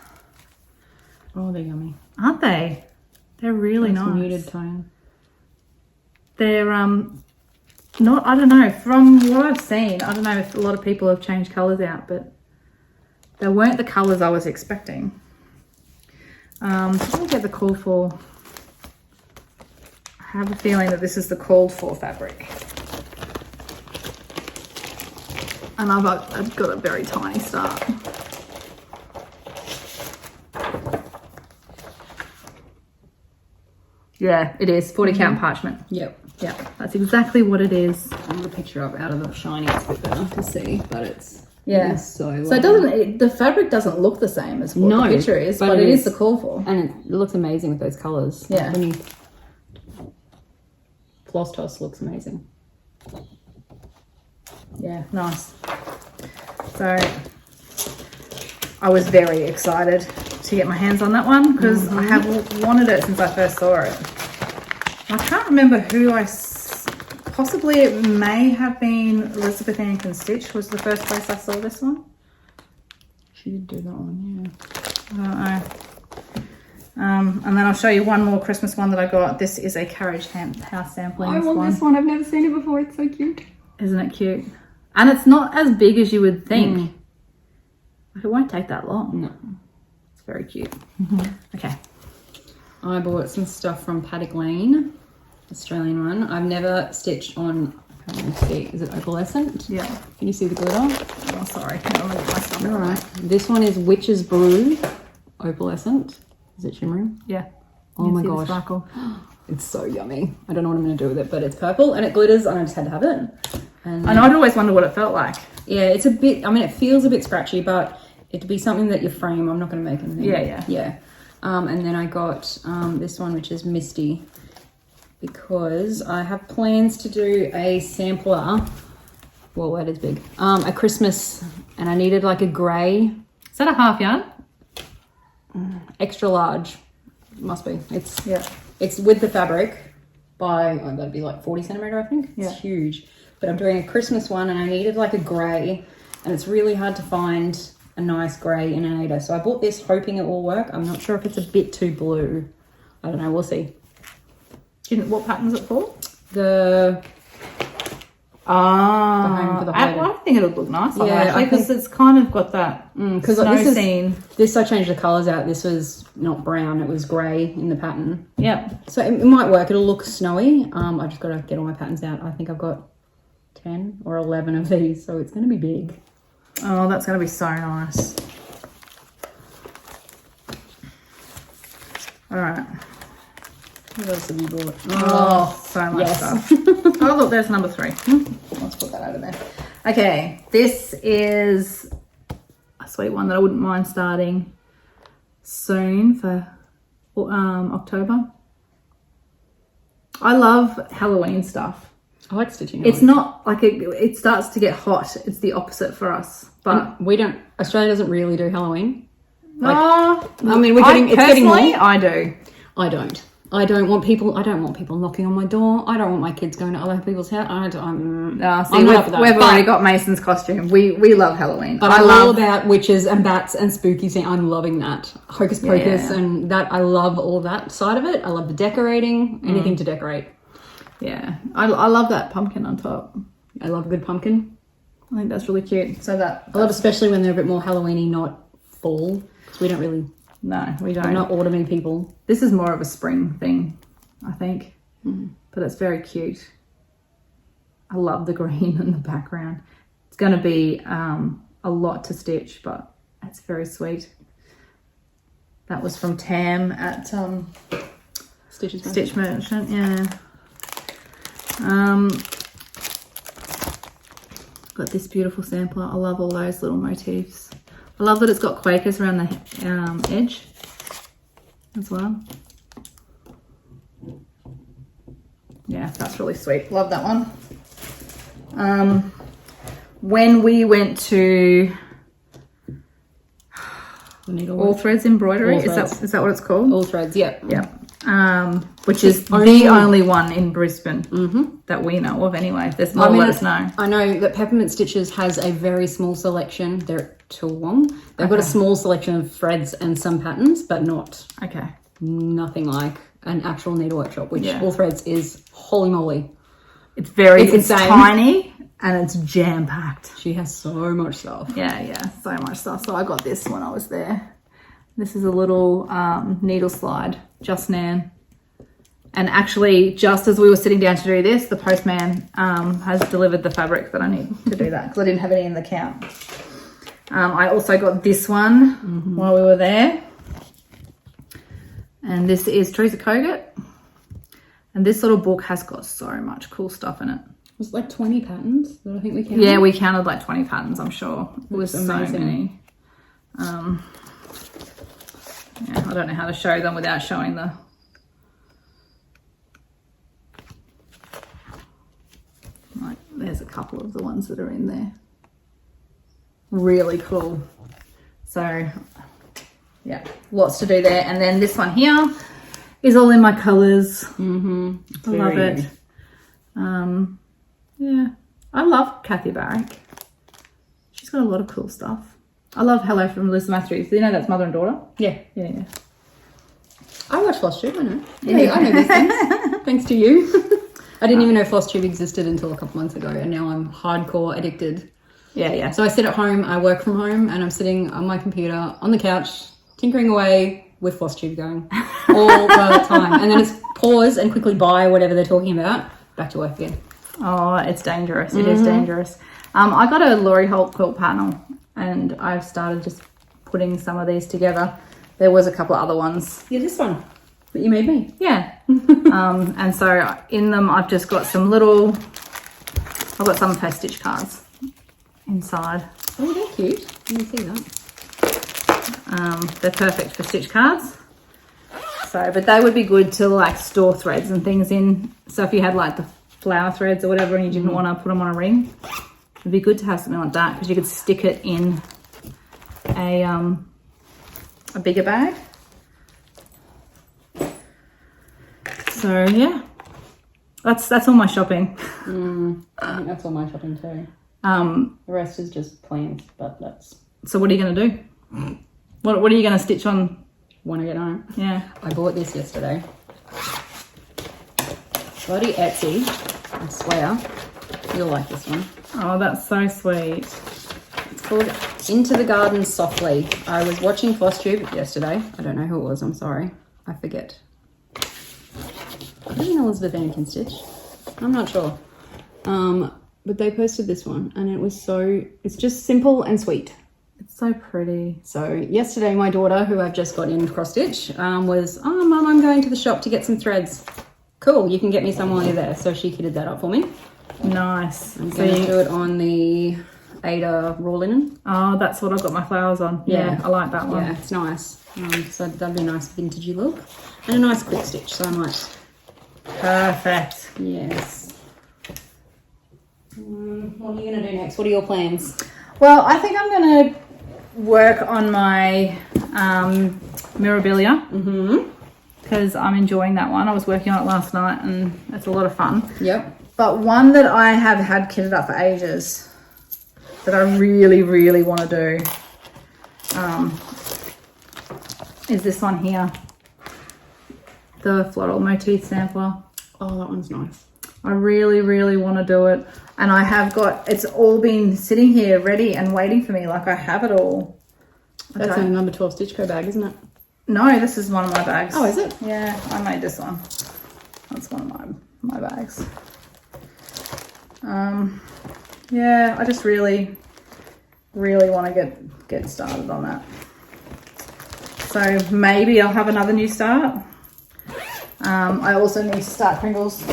Oh, they're yummy. Aren't they? They're really nice. Muted tone. They're not, I don't know, from what I've seen, I don't know if a lot of people have changed colours out, but they weren't the colours I was expecting. Did I get the called for? I have a feeling that this is the called for fabric. And I've got a very tiny start. Yeah, it is 40 count parchment. Yep. Yeah, that's exactly what it is. I'm going to picture up out of the shiny. It's a bit better to see, but it's so it doesn't. The fabric doesn't look the same as what the picture is, but it is the call for. And it looks amazing with those colours. Yeah. When you floss toss looks amazing. Yeah, nice. So I was very excited to get my hands on that one because I have wanted it since I first saw it. I can't remember who possibly it may have been Elizabeth Ann Can Stitch was the first place I saw this one. She did do that one, yeah. I don't know. And then I'll show you one more Christmas one that I got. This is a Carriage House sampling. I want this one. I've never seen it before. It's so cute. Isn't it cute? And it's not as big as you would think. Like, it won't take that long. No. It's very cute. Okay. I bought some stuff from Paddock Lane, Australian one. I've never stitched on, I can't really see, is it opalescent? Yeah. Can you see the glitter? Oh, sorry. Hang on, let me get my stomach. All right. This one is Witch's Brew, opalescent. Is it shimmering? Yeah. Oh my gosh. Sparkle. It's so yummy. I don't know what I'm going to do with it, but it's purple and it glitters and I just had to have it. And I'd always wonder what it felt like. yeah, it's a bit, I mean, it feels a bit scratchy, but it'd be something that you frame. I'm not going to make anything. Yeah. And then I got this one, which is Misty, because I have plans to do a sampler. Well, that is big. A Christmas, and I needed like a grey. Is that a half yarn? Extra large. Must be. It's Yeah. It's with the fabric by, that'd be like 40 centimetre, I think. It's huge. But I'm doing a Christmas one and I needed like a grey, and it's really hard to find a nice grey in an 8er. So I bought this hoping it will work. I'm not sure if it's a bit too blue. I don't know, we'll see. Do you know what pattern is it for? The home for the I think it'll look nice. Yeah, actually, because it's kind of got that snow scene. This I changed the colours out. This was not brown, it was grey in the pattern. Yeah. So it might work. It'll look snowy. I just got to get all my patterns out. I think I've got 10 or 11 of these, so it's going to be big. Oh, that's going to be so nice. All right. What else have you bought? Oh, so much stuff. Oh, look, there's number 3. Let's put that over there. Okay, this is a sweet one that I wouldn't mind starting soon for October. I love Halloween stuff. I like stitching. It's not like it starts to get hot. It's the opposite for us. But we don't. Australia doesn't really do Halloween. I mean, it's getting more. I do. I don't. I don't want people knocking on my door. I don't want my kids going to other people's house. I'm not up for that. We've already got Mason's costume. We love Halloween. But I'm all about witches and bats and spooky thing. I'm loving that. Hocus pocus and that. I love all that side of it. I love the decorating. Anything to decorate. Yeah. I love that pumpkin on top. I love a good pumpkin. I think that's really cute. So I love especially when they're a bit more Halloween-y, not fall. Because we don't really... No, we don't. We're not autumny people. This is more of a spring thing, I think. But it's very cute. I love the green in the background. It's going to be a lot to stitch, but it's very sweet. That was from Tam at Stitch Merchant, yeah. Got this beautiful sampler. I love all those little motifs. I love that it's got Quakers around the edge as well. Yeah, that's really sweet. Love that one. When we went to All Threads Embroidery, is that what it's called? All Threads, yeah. Yeah. Which is the only one in Brisbane that we know of anyway. If there's more, let us know. I know that Peppermint Stitches has a very small selection. They're at Toowong. They've got a small selection of threads and some patterns, but nothing like an actual needle workshop, which All Threads is holy moly. It's tiny and it's jam-packed. She has so much stuff. Yeah, so much stuff. So I got this when I was there. This is a little needle slide, Just Nan. And actually, just as we were sitting down to do this, the postman has delivered the fabric that I need to do that because I didn't have any in the count. I also got this one while we were there. And this is Teresa Kogut. And this little book has got so much cool stuff in it. It was like 20 patterns that I think we counted. Yeah, we counted like 20 patterns, I'm sure. It was amazing. So many. Yeah, I don't know how to show them without showing the... Like, there's a couple of the ones that are in there. Really cool. So, yeah, lots to do there. And then this one here is all in my colours. I love it. Yeah, I love Kathy Barrick. She's got a lot of cool stuff. I love Hello from Melissa Matthews. You know that's mother and daughter? Yeah. I watch Floss Tube, I know. Yeah. I know these things. Thanks to you. I didn't even know Floss Tube existed until a couple months ago, and now I'm hardcore addicted. Yeah. So I sit at home, I work from home, and I'm sitting on my computer on the couch, tinkering away with Floss Tube going all the time. And then it's pause and quickly buy whatever they're talking about, back to work again. Oh, it's dangerous. It is dangerous. I got a Laurie Holt quilt panel, and I've started just putting some of these together. There was a couple of other ones. Yeah, this one that you made me. Yeah. And so in them, I've just got some little, I've got some of her stitch cards inside. Oh, they're cute. You can see that. They're perfect for stitch cards. So, but they would be good to like store threads and things in. So if you had like the flower threads or whatever and you didn't want to put them on a ring, it'd be good to have something like that because you could stick it in a bigger bag. So yeah, that's all my shopping. I think that's all my shopping too. The rest is just plans, but that's... So what are you going to do? What are you going to stitch on when I get home? Yeah. I bought this yesterday. Bloody Etsy, I swear. You'll like this one. Oh, that's so sweet. It's called Into the Garden Softly. I was watching Floss Tube yesterday. I don't know who it was, I'm sorry. I forget. I think Elizabeth Ann can stitch. I'm not sure. but they posted this one and it's just simple and sweet. It's so pretty. So yesterday my daughter, who I've just got in cross stitch, was, oh Mum, I'm going to the shop to get some threads. Cool, you can get me some while you're there. So she kitted that up for me. Nice. I'm going to do it on the Ada raw linen. Oh, that's what I've got my flowers on. Yeah, I like that one. Yeah, it's nice. So that'd be a nice vintagey look. And a nice quick stitch, so I might... Perfect. Yes. What are you going to do next? What are your plans? Well, I think I'm going to work on my Mirabilia. Because I'm enjoying that one. I was working on it last night and it's a lot of fun. Yep. But one that I have had kitted up for ages that I really, really want to do is this one here. The floral motif sampler. Oh, that one's nice. I really, really want to do it. And I have got, it's all been sitting here ready and waiting for me. Like I have it all. That's a number 12 Stitch Co bag, isn't it? No, this is one of my bags. Oh, is it? Yeah, I made this one. That's one of my bags. Yeah, I just really, really want to get started on that. So maybe I'll have another new start. I also need to start Pringles.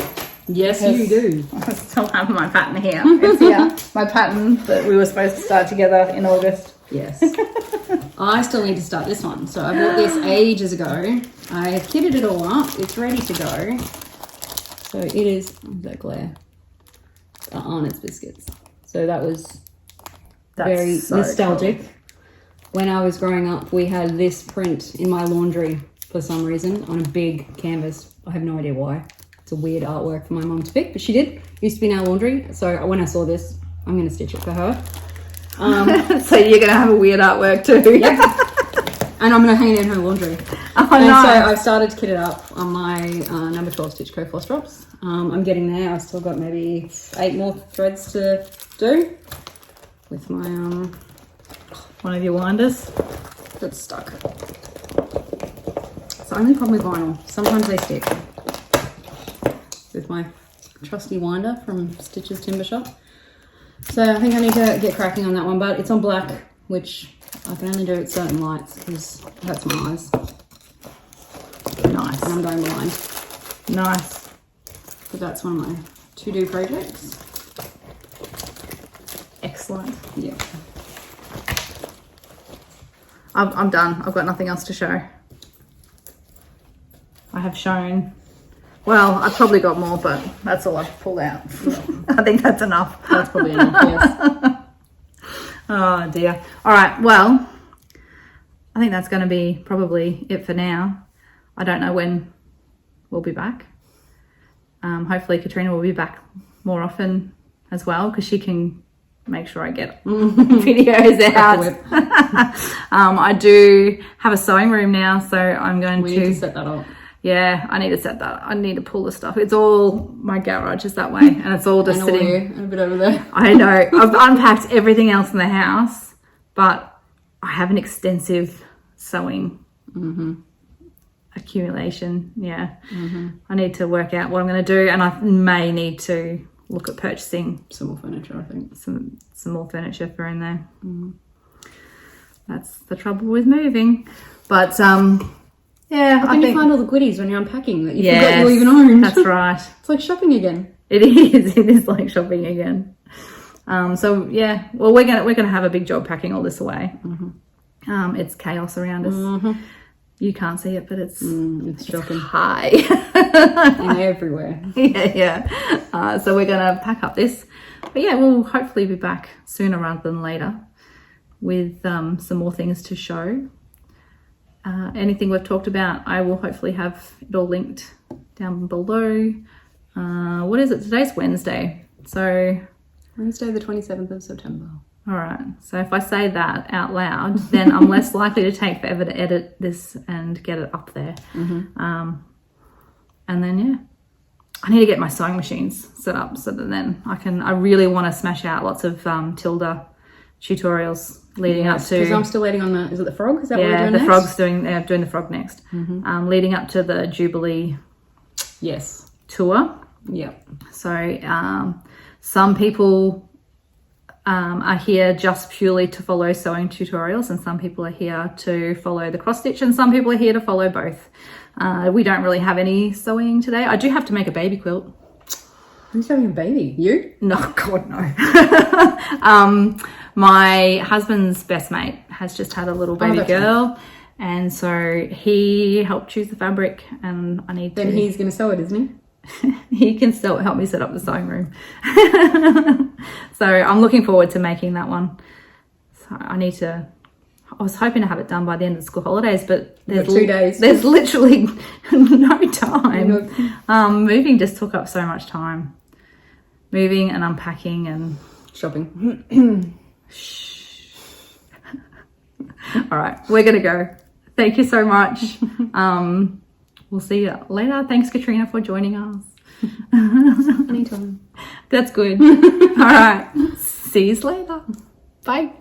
Yes, you do. I still have my pattern here. It's here. My pattern that we were supposed to start together in August. Yes. I still need to start this one. So I bought this ages ago. I have kitted it all up. It's ready to go. So it is, that glare, Arnott's biscuits. So that was very so nostalgic. cool. When I was growing up, we had this print in my laundry for some reason on a big canvas. I have no idea why. It's a weird artwork for my mum to pick, but she did. It used to be in our laundry. So when I saw this, I'm going to stitch it for her. So you're going to have a weird artwork too. Yep. And I'm going to hang it in her laundry. Oh, and nice. so I've started to kit it up on my number 12 Stitch Co floss drops. I'm getting there. I've still got maybe 8 more threads to do with my one of your winders that's stuck. It's the only problem with vinyl. Sometimes they stick. With my trusty winder from Stitch's Timber Shop. So I think I need to get cracking on that one, but it's on black, which I can only do at certain lights because it hurts my eyes. Nice. And I'm going blind. Nice. So that's one of my to-do projects. Excellent. Yeah. I'm done. I've got nothing else to show. I have shown, well, I've probably got more, but that's all I've pulled out. I think that's enough. That's probably enough, yes. Oh dear. All right, well, I think that's going to be probably it for now. I don't know when we'll be back. Hopefully Katrina will be back more often as well because she can make sure I get videos out. I do have a sewing room now, so I'm going We need to set that up. Yeah, I need to set that. I need to pull the stuff. It's all, my garage is that way and it's all just sitting. And a bit over there. I know. I've unpacked everything else in the house, but I have an extensive sewing accumulation. Yeah. I need to work out what I'm going to do, and I may need to look at purchasing some more furniture, I think. Some more furniture for in there. That's the trouble with moving. But yeah, I think you find all the goodies when you're unpacking that you forgot you even owned. That's right. It's like shopping again. It is. It is like shopping again. So yeah, well, we're gonna have a big job packing all this away. It's chaos around us. You can't see it, but it's shocking. High and everywhere. Yeah. So we're gonna pack up this, but yeah, we'll hopefully be back sooner rather than later with some more things to show. Anything we've talked about, I will hopefully have it all linked down below. What is it? Today's Wednesday. So Wednesday the 27th of September. All right. So if I say that out loud, then I'm less likely to take forever to edit this and get it up there. And then, yeah, I need to get my sewing machines set up so that then I really want to smash out lots of Tilda tutorials leading up to, because I'm still waiting on is it the frog? Is that what we're doing the next? frog's doing the frog next. Leading up to the Jubilee yes tour. Yep. So Some people are here just purely to follow sewing tutorials, and some people are here to follow the cross stitch, and some people are here to follow both. We don't really have any sewing today. I do have to make a baby quilt. Who's having a baby? You? No, God, no. My husband's best mate has just had a little baby girl, and so he helped choose the fabric, and I need to... Then he's going to sew it, isn't he? He can still help me set up the sewing room. So I'm looking forward to making that one. So I need to... I was hoping to have it done by the end of the school holidays, but there's 2 days. There's literally no time. Moving just took up so much time. Moving and unpacking and... Shopping. Shh. All right, we're going to go. Thank you so much. We'll see you later. Thanks, Katrina, for joining us. Anytime. That's good. All right. See you later. Bye.